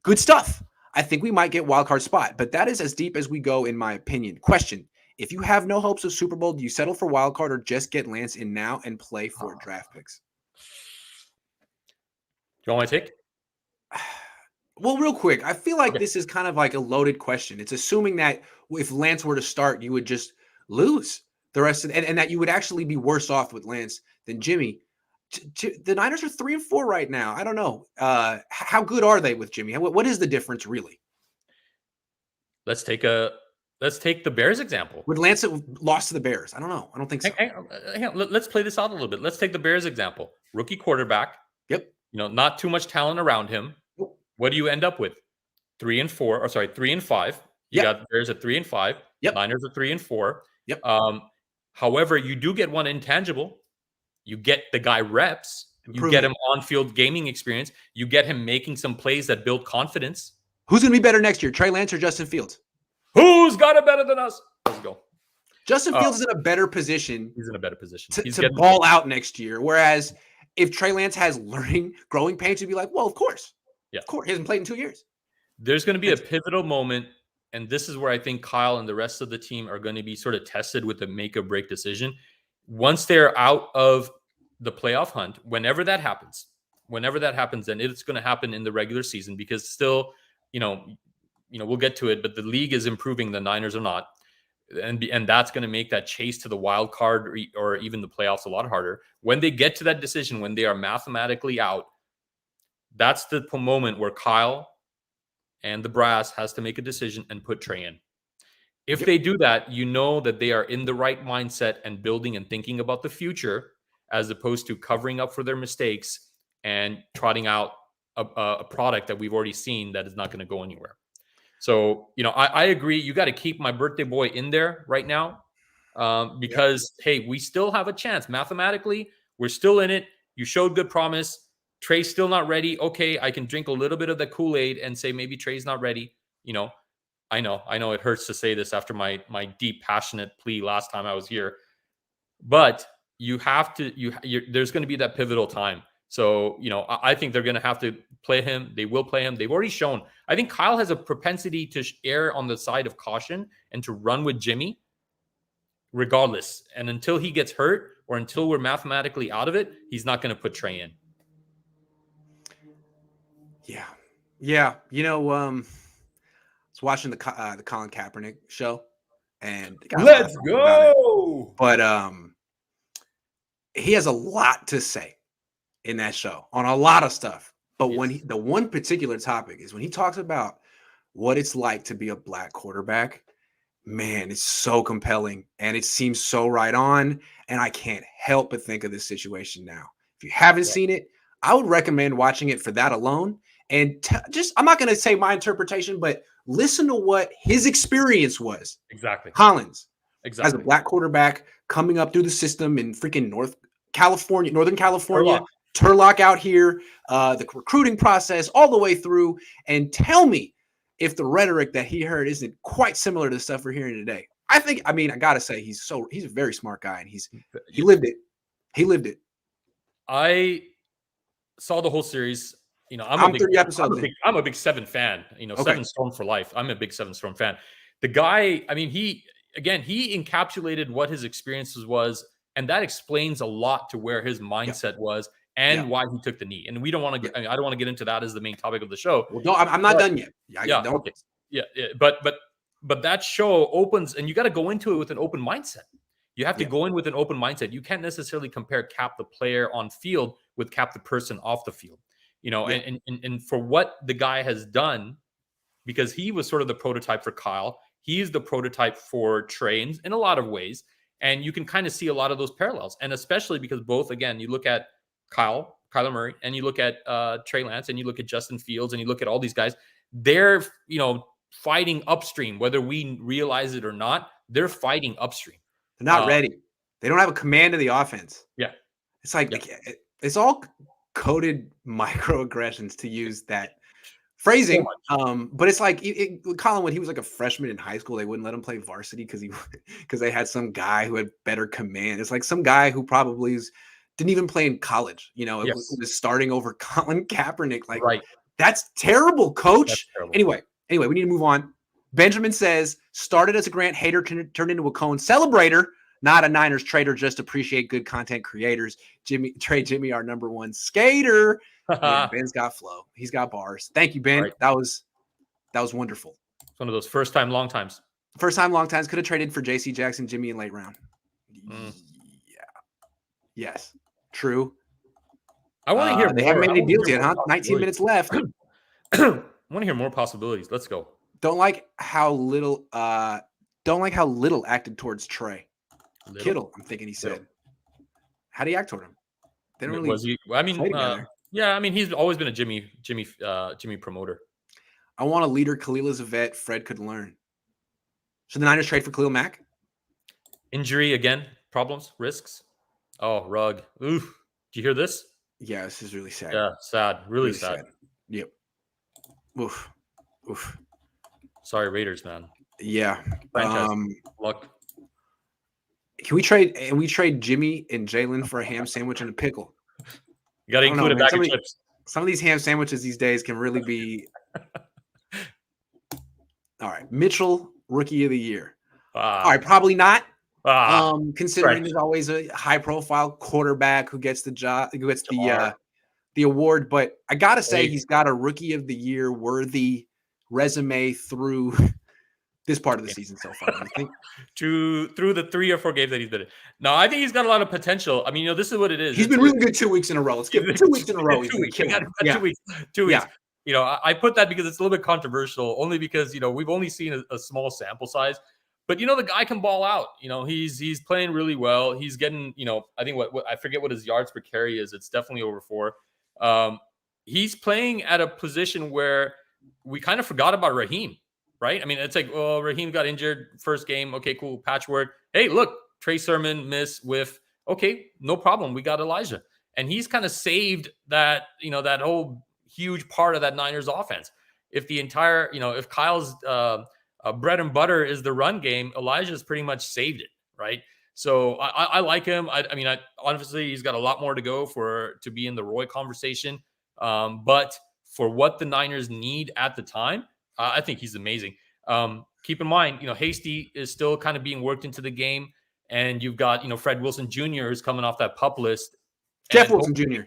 Good stuff. I think we might get wildcard spot, but that is as deep as we go, in my opinion. Question. If you have no hopes of Super Bowl, do you settle for wildcard or just get Lance in now and play for draft picks? Do you want my take? Well, real quick, I feel like this is kind of like a loaded question. It's assuming that if Lance were to start, you would just lose the rest of and that you would actually be worse off with Lance than Jimmy. The Niners are 3-4 right now. I don't know. How good are they with Jimmy? What is the difference really? Let's take the Bears example. Would Lance have lost to the Bears? I don't know. I don't think so. Hang on. Let's play this out a little bit. Let's take the Bears example. Rookie quarterback. Yep. Not too much talent around him. What do you end up with? 3-4, or sorry, 3-5. You got the Bears at 3-5. Yep. Niners at 3-4. Yep. However, you do get one intangible. You get the guy reps. You get him on-field gaming experience. You get him making some plays that build confidence. Who's going to be better next year, Trey Lance or Justin Fields? Who's got it better than us? Let's go. Justin Fields is in a better position. He's in a better position to ball out next year. Whereas if Trey Lance has growing pains, you'd be like, well, of course. Yeah. Of course. He hasn't played in 2 years. There's going to be a pivotal moment. And this is where I think Kyle and the rest of the team are going to be sort of tested with the make or break decision. Once they're out of the playoff hunt, whenever that happens, then it's going to happen in the regular season because still, we'll get to it, but the league is improving. The Niners are not. And that's going to make that chase to the wild card or even the playoffs a lot harder. When they get to that decision, when they are mathematically out, that's the moment where Kyle and the brass has to make a decision and put Trey in. If they do that, that they are in the right mindset and building and thinking about the future as opposed to covering up for their mistakes and trotting out a product that we've already seen that is not going to go anywhere. So, I agree. You got to keep my birthday boy in there right now because, hey, we still have a chance. Mathematically, we're still in it. You showed good promise. Trey's still not ready. Okay, I can drink a little bit of the Kool-Aid and say maybe Trey's not ready. I know it hurts to say this after my deep, passionate plea last time I was here. But you have to, there's going to be that pivotal time. So, I think they're going to have to play him. They will play him. They've already shown. I think Kyle has a propensity to err on the side of caution and to run with Jimmy regardless. And until he gets hurt or until we're mathematically out of it, he's not going to put Trey in. Yeah. I was watching the Colin Kaepernick show and let's go. But he has a lot to say in that show on a lot of stuff. But when the one particular topic is when he talks about what it's like to be a black quarterback, man, it's so compelling and it seems so right on. And I can't help but think of this situation now. If you haven't seen it, I would recommend watching it for that alone. And I'm not going to say my interpretation, but listen to what his experience was. Exactly. Collins, as a black quarterback coming up through the system in freaking Northern California, Turlock out here, the recruiting process all the way through. And tell me if the rhetoric that he heard isn't quite similar to the stuff we're hearing today. I got to say he's a very smart guy and he lived it. He lived it. I saw the whole series. I'm 30 episodes in. I'm a big Seven fan. Seven Storm for life. I'm a big Seven Storm fan. The guy, I mean, he encapsulated what his experiences was, and that explains a lot to where his mindset was and why he took the knee. And we don't want to get. I don't want to get into that as the main topic of the show. Well, no, I'm not done yet. Okay. Yeah. But that show opens, and you got to go into it with an open mindset. You have to go in with an open mindset. You can't necessarily compare Cap the player on field with Cap the person off the field. And for what the guy has done, because he was sort of the prototype for Kyle, he's the prototype for Trey in a lot of ways. And you can kind of see a lot of those parallels. And especially because both, again, you look at Kyler Murray, and you look at Trey Lance, and you look at Justin Fields, and you look at all these guys, they're, fighting upstream, whether we realize it or not. They're fighting upstream. They're not ready. They don't have a command of the offense. Yeah. It's like, it's all coded microaggressions, to use that phrasing. But it's like Colin, when he was like a freshman in high school, they wouldn't let him play varsity because they had some guy who had better command. It's like some guy who probably didn't even play in college. It was starting over Colin Kaepernick. Like, that's terrible, coach. That's terrible. Anyway, we need to move on. Benjamin says, started as a Grant hater, turned into a Cohn celebrator, not a Niners traitor, just appreciate good content creators. Jimmy, our number one skater. Man, Ben's got flow. He's got bars. Thank you, Ben. Right. That was wonderful. It's one of those first time, long times. First time, long times. Could have traded for J.C. Jackson, Jimmy in late round. Yeah. Yes. True. I want to hear more. They haven't made any deals yet, huh? 19 minutes left. I want to hear more possibilities. Let's go. Don't like how little acted towards Trey. Kittle, I'm thinking he said. Little. How do you act toward him? They don't really. Was he? I mean, yeah. I mean, he's always been a Jimmy promoter. I want a leader. Khalil is a vet. Fred could learn. Should the Niners trade for Khalil Mack? Injury again. Problems. Risks. Oh, Rugg. Oof. Did you hear this? Yeah, this is really sad. Yeah, sad. Really sad. Yep. Oof. Sorry, Raiders, man. Yeah. Luck. Can we trade Jimmy and Jalen for a ham sandwich and a pickle? You got to include a bag of chips. Some of these ham sandwiches these days can really be. All right, Mitchell, rookie of the year. All right, probably not. Considering there's always a high-profile quarterback who gets the job, who gets the award, but I gotta say he's got a rookie of the year worthy resume through this part of the season so far. I think through the 3 or 4 games that he's been in. No, I think he's got a lot of potential. I mean, this is what it is. He's been really good 2 weeks in a row. Let's give him 2 weeks in a row. 2 weeks. 2 weeks. Yeah. I put that because it's a little bit controversial, only because we've only seen a small sample size. But the guy can ball out. He's playing really well. He's getting, I think what I forget what his yards per carry is. It's definitely over 4. He's playing at a position where we kind of forgot about Raheem, right? I mean, it's like, oh, Raheem got injured first game. Okay, cool. Patchwork. Hey, look, Trey Sermon, miss, whiff. Okay, no problem. We got Elijah. And he's kind of saved that, that whole huge part of that Niners offense. If the entire, if Kyle's bread and butter is the run game, Elijah's pretty much saved it, right? So I like him. I mean, honestly, he's got a lot more to go to be in the Roy conversation. But for what the Niners need at the time, I think he's amazing. Keep in mind, Hasty is still kind of being worked into the game, and you've got Fred Wilson Jr. who's coming off that PUP list. Jeff Wilson Jr.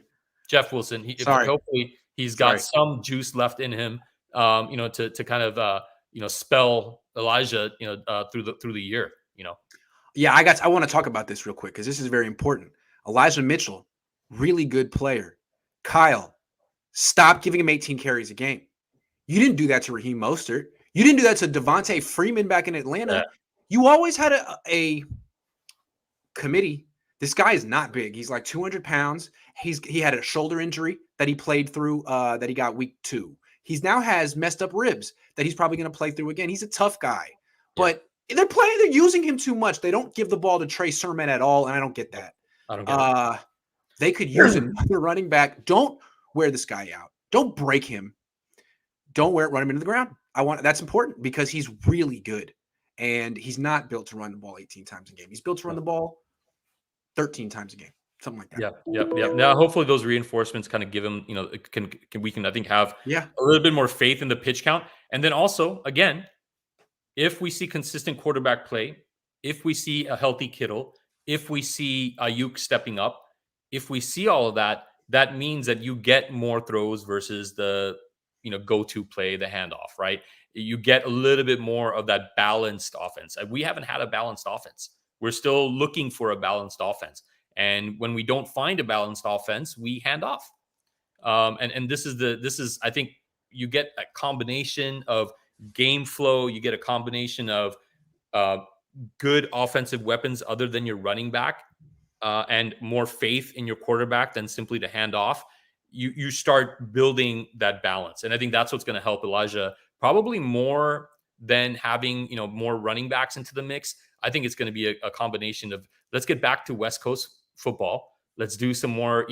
Hopefully he's got some juice left in him, to kind of spell Elijah, through the year, Yeah, I want to talk about this real quick because this is very important. Elijah Mitchell, really good player. Kyle, stop giving him 18 carries a game. You didn't do that to Raheem Mostert. You didn't do that to Devontae Freeman back in Atlanta. Yeah. You always had a committee. This guy is not big. He's like 200 pounds. He had a shoulder injury that he played through that he got week 2. He's now has messed up ribs that he's probably going to play through again. He's a tough guy. But they're using him too much. They don't give the ball to Trey Sermon at all, and I don't get that. I don't get it. They could use another running back. Don't wear this guy out. Don't break him. Don't run him into the ground. That's important because he's really good. And he's not built to run the ball 18 times a game. He's built to run the ball 13 times a game. something like that. Yeah. Now, hopefully, those reinforcements kind of give him, we can I think have Yeah. a little bit more faith in the pitch count, and then also again, if we see consistent quarterback play, if we see a healthy Kittle, if we see Aiyuk stepping up, if we see all of that, that means that you get more throws versus the go-to play, the handoff, right? You get a little bit more of that balanced offense. We haven't had a balanced offense. We're still looking for a balanced offense. And when we don't find a balanced offense, we hand off. And this is I think you get a combination of game flow. You get a combination of uh, good offensive weapons other than your running back, and more faith in your quarterback than simply to hand off. You start building that balance, and I think that's what's going to help Elijah probably more than having more running backs into the mix. I think it's going to be a combination of, let's get back to West Coast football. Let's do some more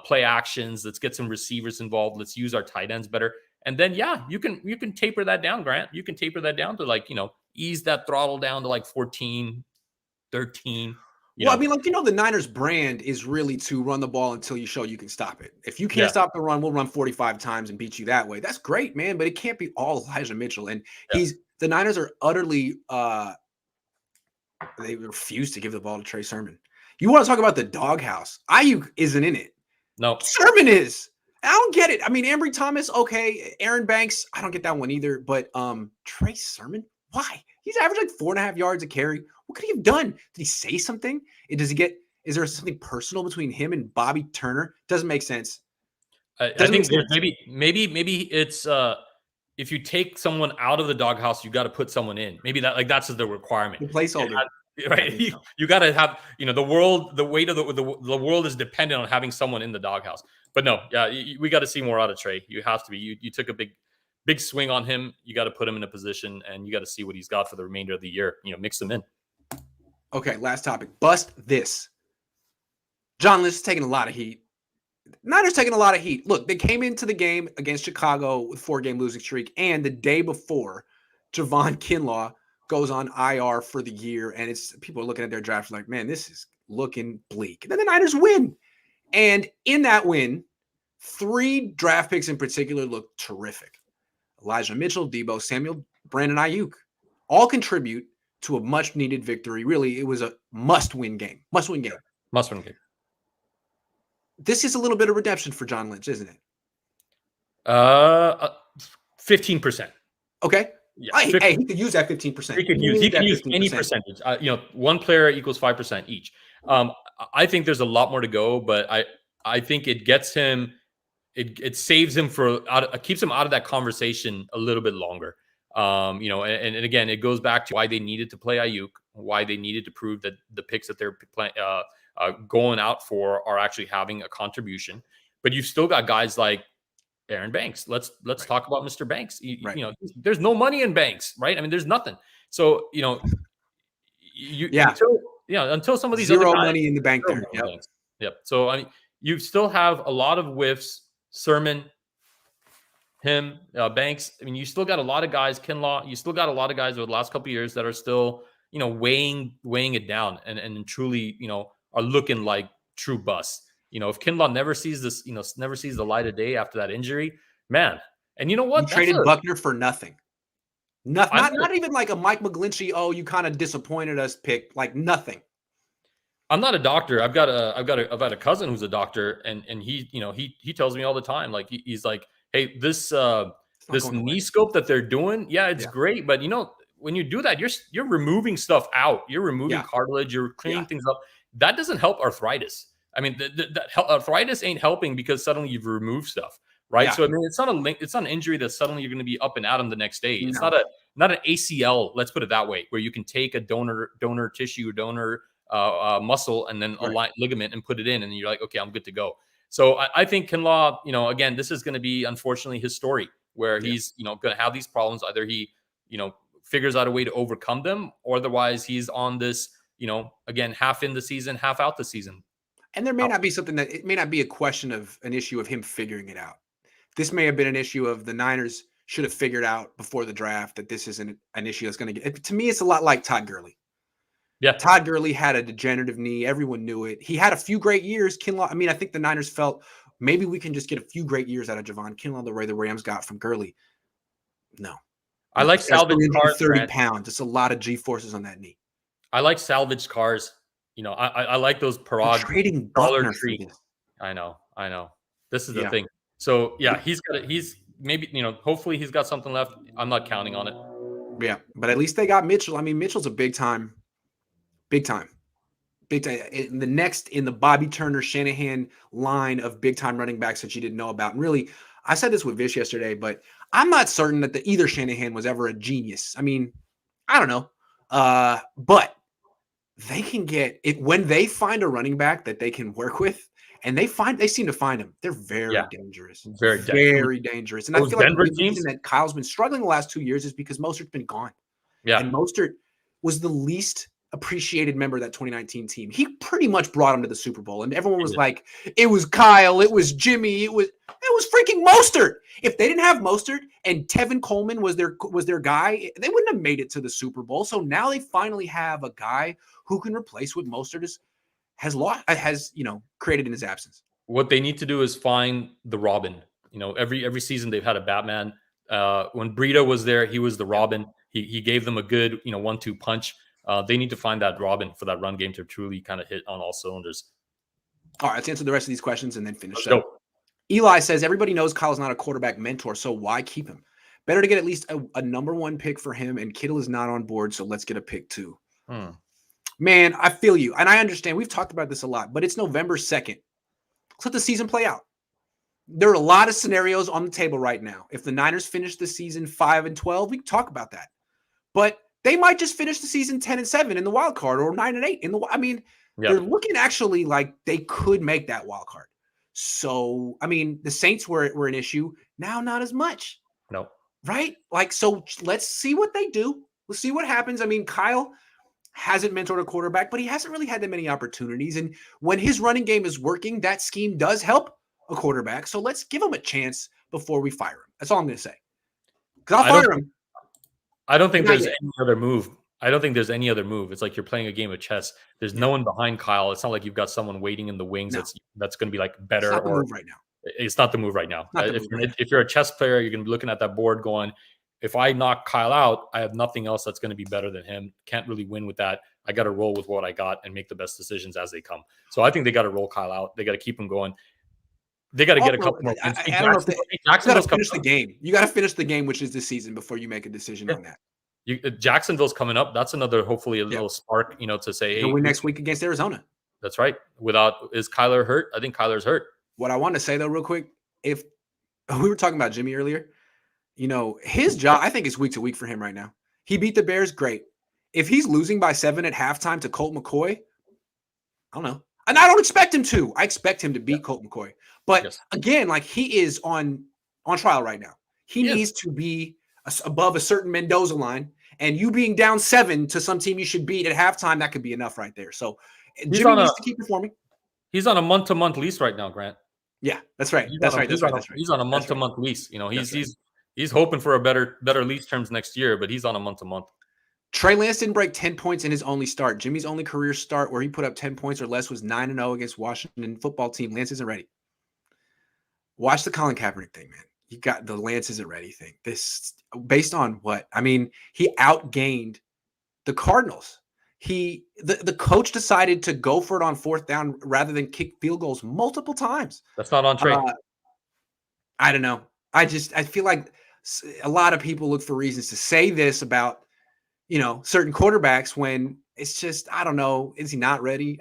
play actions. Let's get some receivers involved. Let's use our tight ends better. And then, you can taper that down, Grant. You can taper that down to ease that throttle down to 14, 13. I mean, the Niners brand is really to run the ball until you show you can stop it. If you can't Yeah. stop the run, we'll run 45 times and beat you that way. That's great, man, but it can't be all Elijah Mitchell. And the Niners are utterly they refuse to give the ball to Trey Sermon. You want to talk about the doghouse? Aiyuk isn't in it. No. Sermon is. I don't get it. I mean, Ambry Thomas, okay. Aaron Banks, I don't get that one either. But Trey Sermon, why? He's averaged 4.5 yards a carry. What could he have done? Did he say something? Is there something personal between him and Bobby Turner? Doesn't make sense. I think maybe it's if you take someone out of the doghouse, you got to put someone in. Maybe that's the requirement. The placeholder. Right. You got to have, the world, the weight of the world is dependent on having someone in the doghouse. But no, we got to see more out of Trey. You have to be. You took a big swing on him. You got to put him in a position, and you got to see what he's got for the remainder of the year. Mix them in. Okay, last topic. Bust this. John Lynch is taking a lot of heat. Niners taking a lot of heat. Look, they came into the game against Chicago with 4-game losing streak, and the day before, Javon Kinlaw goes on IR for the year, and people are looking at their draft like, man, this is looking bleak. And then the Niners win. And in that win, 3 draft picks in particular look terrific. Elijah Mitchell, Debo Samuel, Brandon Aiyuk all contribute to a much-needed victory. Really, it was a must-win game. Must-win game. Must-win game. This is a little bit of redemption for John Lynch, isn't it? 15%. Okay. Yeah, hey, he could use that 15%. He can use any percentage. One player equals 5% each. I think there's a lot more to go, but I think it gets him. It saves him keeps him out of that conversation a little bit longer. And again, it goes back to why they needed to play Aiyuk, why they needed to prove that the picks that they're going out for are actually having a contribution. But you've still got guys like Aaron Banks. Let's talk about Mr. Banks. There's no money in Banks, right? I mean, there's nothing. So until some of these zero other guys, money in the bank there. Yep. So I mean, you still have a lot of whiffs. Sermon, him, Banks. I mean, you still got a lot of guys. Kinlaw. You still got a lot of guys over the last couple of years that are still weighing it down and truly are looking like true busts. If Kinlaw never sees this, never sees the light of day after that injury, man. And you know what? You traded Buckner for nothing. Not even like a Mike McGlinchey, oh, you kind of disappointed us pick, like nothing. I'm not a doctor. I've got a cousin who's a doctor, and he he tells me all the time, like he's like, hey, this knee scope that they're doing, it's great, but when you do that, you're removing stuff out, you're removing cartilage, you're cleaning things up. That doesn't help arthritis. I mean, that arthritis ain't helping because suddenly you've removed stuff, right? So I mean, it's not an injury that suddenly you're going to be up and at them the next day. It's not an ACL. Let's put it that way, where you can take a donor tissue, donor muscle, and then a ligament and put it in, and you're like, okay, I'm good to go. So I think Kinlaw, again, this is going to be unfortunately his story, where he's going to have these problems. Either he figures out a way to overcome them, or otherwise he's on this again, half in the season, half out the season. And there may not be it may not be a question of an issue of him figuring it out. This may have been an issue of the Niners should have figured out before the draft that this isn't an issue that's going to get. To me, it's a lot like Todd Gurley. Yeah. Todd Gurley had a degenerative knee. Everyone knew it. He had a few great years. Kinlaw, I mean, I think the Niners felt maybe we can just get a few great years out of Javon Kinlaw the way the Rams got from Gurley. No. I like salvage cars. 330 pounds. It's a lot of G-forces on that knee. I like salvage cars. You know, I like those Parag trading Dollar Buckner Tree. for this. I know. This is the thing. So yeah, he's maybe, you know, hopefully he's got something left. I'm not counting on it. Yeah, but at least they got Mitchell. I mean, Mitchell's a big time. In the Bobby Turner Shanahan line of big time running backs that you didn't know about. And really, I said this with Vish yesterday, but I'm not certain that either Shanahan was ever a genius. I mean, I don't know. But they can get it when they find a running back that they can work with, and they seem to find him. They're very dangerous. Very dangerous. And I feel like the reason that Kyle's been struggling the last 2 years is because Mostert's been gone. Yeah. And Mostert was the least appreciated member of that 2019 team. He pretty much brought him to the Super Bowl, and everyone was like, it was Kyle, it was Jimmy, it was freaking Mostert. If they didn't have Mostert and Tevin Coleman was their guy, they wouldn't have made it to the Super Bowl. So now they finally have a guy who can replace what Mostert has created in his absence. What they need to do is find the Robin. You know, every season they've had a Batman. When Breida was there, he was the Robin. He gave them a good, 1-2 punch. They need to find that Robin for that run game to truly kind of hit on all cylinders. All right, let's answer the rest of these questions and then finish up. Eli says, everybody knows Kyle's not a quarterback mentor, so why keep him? Better to get at least a number 1 pick for him, and Kittle is not on board, so let's get a pick 2. Man, I feel you, and I understand. We've talked about this a lot, but it's November 2nd. Let's let the season play out. There are a lot of scenarios on the table right now. If the Niners finish the season 5-12, we can talk about that. But they might just finish the season 10-7 in the wild card, or 9-8 in the. They're looking actually like they could make that wild card. So, the Saints were an issue. Now, not as much. No. Right? So let's see what they do. Let's see what happens. Kyle hasn't mentored a quarterback, but he hasn't really had that many opportunities. And when his running game is working, that scheme does help a quarterback. So let's give him a chance before we fire him. That's all I'm going to say. Because I'll fire him. I don't think there's any other move. It's like you're playing a game of chess. There's no one behind Kyle. It's not like you've got someone waiting in the wings that's going to be like better. It's not the move right now. It's not the move right now. If you're a chess player, you're going to be looking at that board going, if I knock Kyle out, I have nothing else that's going to be better than him. Can't really win with that. I got to roll with what I got and make the best decisions as they come. So I think they got to roll Kyle out. They got to keep him going. They got to get a couple more wins. I don't know if you got to finish the game. You got to finish the game, which is the season, before you make a decision on that. Jacksonville's coming up. That's another, hopefully, a little spark, to say, hey, win next week against Arizona. That's right. Is Kyler hurt? I think Kyler's hurt. What I want to say, though, real quick, if we were talking about Jimmy earlier, his job, I think, is week to week for him right now. He beat the Bears, great. If he's losing by 7 at halftime to Colt McCoy, I don't know. And I don't expect him to. I expect him to beat Colt McCoy. But again, he is on trial right now. He needs to be above a certain Mendoza line, and you being down 7 to some team you should beat at halftime, that could be enough right there. So Jimmy needs to keep performing. He's on a month-to-month lease right now, Grant. Yeah, that's right. He's on a month-to-month lease. He's hoping for a better lease terms next year, but he's on a month-to-month. Trey Lance didn't break 10 points in his only start. Jimmy's only career start where he put up 10 points or less was 9-0 against Washington football team. Lance isn't ready. Watch the Colin Kaepernick thing, man. You got the Lance isn't ready thing. This based on what? He outgained the Cardinals. The coach decided to go for it on 4th down rather than kick field goals multiple times. That's not on Trey. I don't know. I feel like a lot of people look for reasons to say this about, certain quarterbacks when it's just, I don't know. Is he not ready?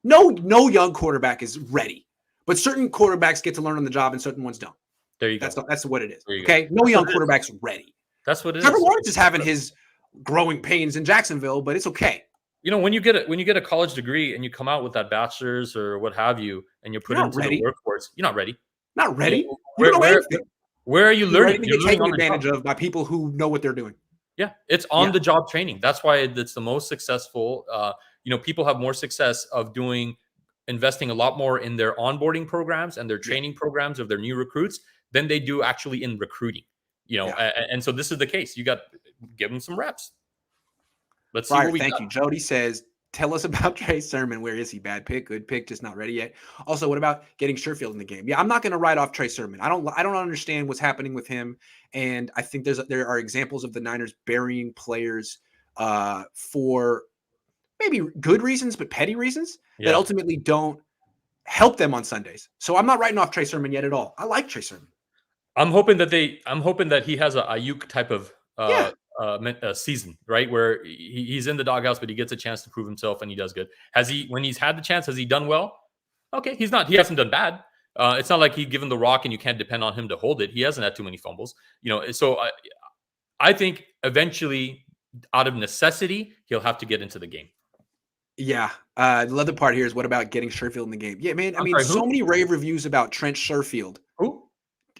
No young quarterback is ready, but certain quarterbacks get to learn on the job and certain ones don't. There you go. That's what it is. Okay. No young quarterback's ready. That's what it is. Trevor Lawrence is having his growing pains in Jacksonville, but it's okay. When you get a college degree and you come out with that bachelor's or what have you, and you're put into the workforce, you're not ready. Not ready. Where are you learning? You're taken advantage of by people who know what they're doing. Yeah, it's on the job training. That's why it's the most successful. People have more success of investing a lot more in their onboarding programs and their training programs of their new recruits than they do actually in recruiting. And so this is the case. You got give them some reps. Let's see Fryer, what we thank got. you. Jody says, tell us about Trey Sermon. Where is he? Bad pick, good pick, just not ready yet. Also, what about getting Sherfield in the game? Yeah, I'm not going to write off Trey Sermon. I don't understand what's happening with him, and I think there are examples of the Niners burying players for maybe good reasons, but petty reasons that ultimately don't help them on Sundays. So I'm not writing off Trey Sermon yet at all. I like Trey Sermon. I'm hoping that he has a Aiyuk type of season, right? Where he's in the doghouse, but he gets a chance to prove himself and he does good. When he's had the chance, has he done well? Okay, he hasn't done bad. It's not like he given the rock and you can't depend on him to hold it. He hasn't had too many fumbles, so I think eventually, out of necessity, he'll have to get into the game. Yeah. The other part here is, what about getting Sherfield in the game? Yeah, man. So many rave reviews about Trent Sherfield. Who?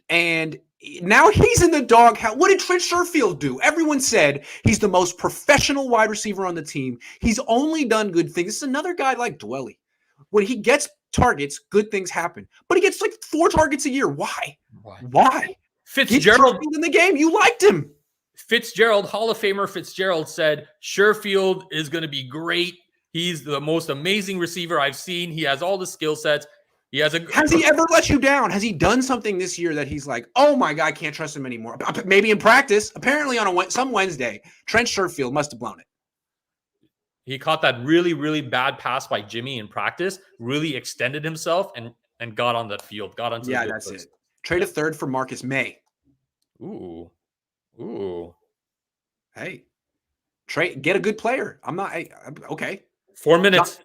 And now he's in the doghouse. What did Trent Sherfield do? Everyone said he's the most professional wide receiver on the team. He's only done good things. This is another guy like Dwelly. When he gets targets, good things happen. But he gets like 4 targets a year. Why? Fitzgerald in the game. You liked him. Hall of Famer Fitzgerald said Sherfield is going to be great. He's the most amazing receiver I've seen. He has all the skill sets. Has he ever let you down? Has he done something this year that he's like, oh my God, I can't trust him anymore? Maybe in practice. Apparently on some Wednesday, Trent Sherfield must have blown it. He caught that really, really bad pass by Jimmy in practice, really extended himself and got on that field, got onto the field. That's it. Trade a third for Marcus May. Ooh. Hey, Trey, get a good player. Okay. 4 minutes.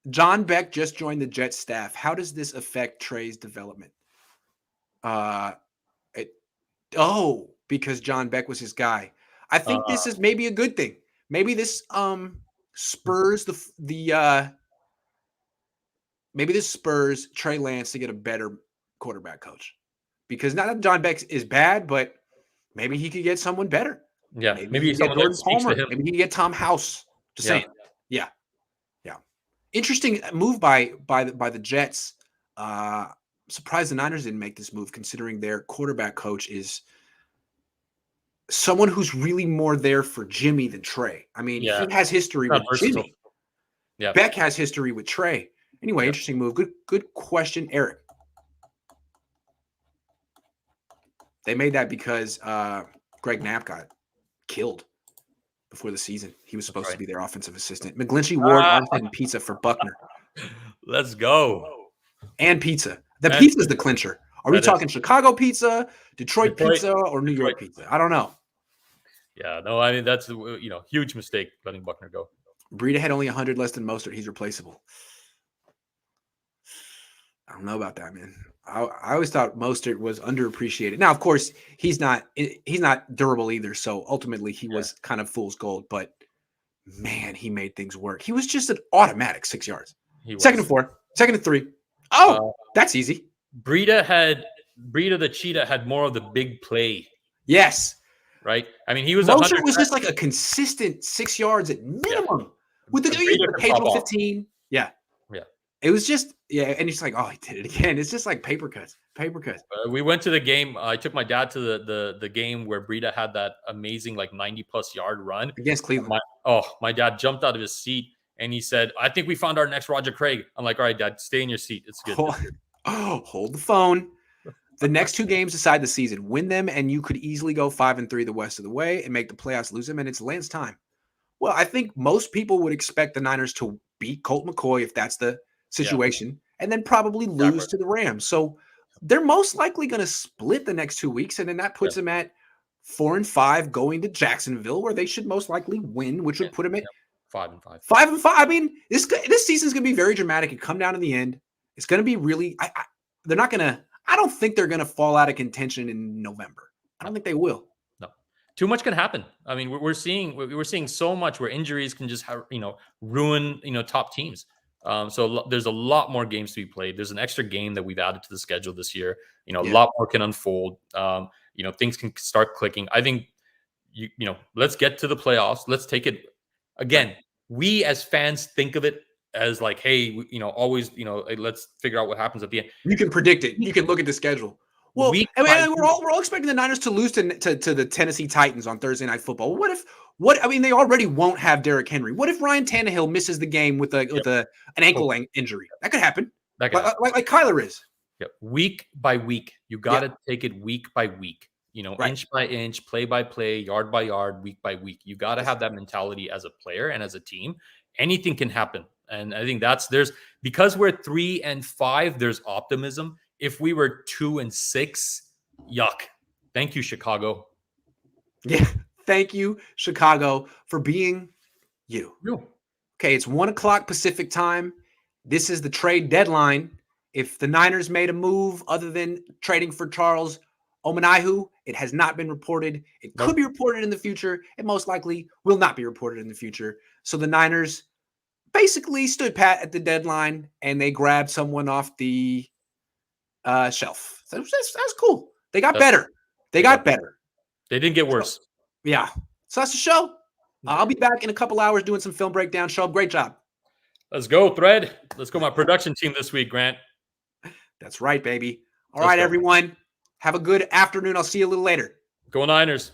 John Beck just joined the Jets staff. How does this affect Trey's development? Because John Beck was his guy. I think this is maybe a good thing. Maybe this spurs spurs Trey Lance to get a better quarterback coach. Because not that John Beck is bad, but maybe he could get someone better. Yeah, maybe someone that speaks to him. Maybe he can get Tom House. Just saying. Yeah. Interesting move by the Jets. Surprised the Niners didn't make this move, considering their quarterback coach is someone who's really more there for Jimmy than Trey. He has history with Jimmy. Yeah. Beck has history with Trey. Anyway, interesting move. Good question, Eric. They made that because Greg Knapp got killed before the season. He was supposed to be their offensive assistant. McGlinchey, Ward, Armstead, and pizza for Buckner. Let's go. And pizza. The pizza is the clincher. Are we talking Chicago pizza, Detroit pizza, or New York pizza? I don't know. Yeah, no, that's huge mistake letting Buckner go. Breida had only 100 less than Mostert. He's replaceable. I don't know about that, man. I always thought Mostert was underappreciated. Now, of course, he's not durable either. So ultimately, he was kind of fool's gold. But man, he made things work. He was just an automatic 6 yards. Second and 4, second and 3. Oh, that's easy. Breida the cheetah had more of the big play. Yes. Right. He was. Mostert was just like a consistent 6 yards at minimum with the occasional 15. Yeah. It was just, and he's like, oh, he did it again. It's just like paper cuts. We went to the game. I took my dad to the game where Breida had that amazing 90-plus yard run against Cleveland. My dad jumped out of his seat and he said, I think we found our next Roger Craig. I'm like, all right, Dad, stay in your seat. It's good. Hold the phone. The next 2 games decide the season. Win them, and you could easily go 5-3 the rest of the way and make the playoffs, lose them, and it's Lance time. Well, I think most people would expect the Niners to beat Colt McCoy if that's the situation, and then probably lose to the Rams. So they're most likely going to split the next 2 weeks, and then that puts them at 4-5 going to Jacksonville, where they should most likely win, which would put them at 5-5. 5-5. This season's going to be very dramatic and come down in the end. It's going to be really. They're not going to. I don't think they're going to fall out of contention in November. I don't think they will. No, too much can happen. We're seeing so much where injuries can just ruin top teams. So there's a lot more games to be played. There's an extra game that we've added to the schedule this year. A lot more can unfold. Things can start clicking. I think, let's get to the playoffs. Let's take it again. We as fans think of it as like, hey, always, let's figure out what happens at the end. You can predict it. You can look at the schedule. Well, we're all expecting the Niners to lose to the Tennessee Titans on Thursday Night Football. What What I mean, they already won't have Derrick Henry. What if Ryan Tannehill misses the game with an ankle injury? That could happen. Like Kyler is. Yep. Week by week, you got to take it week by week. Inch by inch, play by play, yard by yard, week by week. You got to have that mentality as a player and as a team. Anything can happen, and I think because we're 3-5. There's optimism. If we were 2-6, yuck. Thank you, Chicago. Yeah. Thank you, Chicago, for being you. Okay, it's 1:00 Pacific time. This is the trade deadline. If the Niners made a move other than trading for Charles Omenihu, it has not been reported. It could be reported in the future. It most likely will not be reported in the future. So the Niners basically stood pat at the deadline, and they grabbed someone off the shelf. So that's cool. They got better. They got better. They didn't get worse. Yeah. So that's the show. I'll be back in a couple hours doing some film breakdown. Shoeb, great job. Let's go, Thread. Let's go, my production team this week, Grant. That's right, baby. All right, everyone. Have a good afternoon. I'll see you a little later. Go Niners.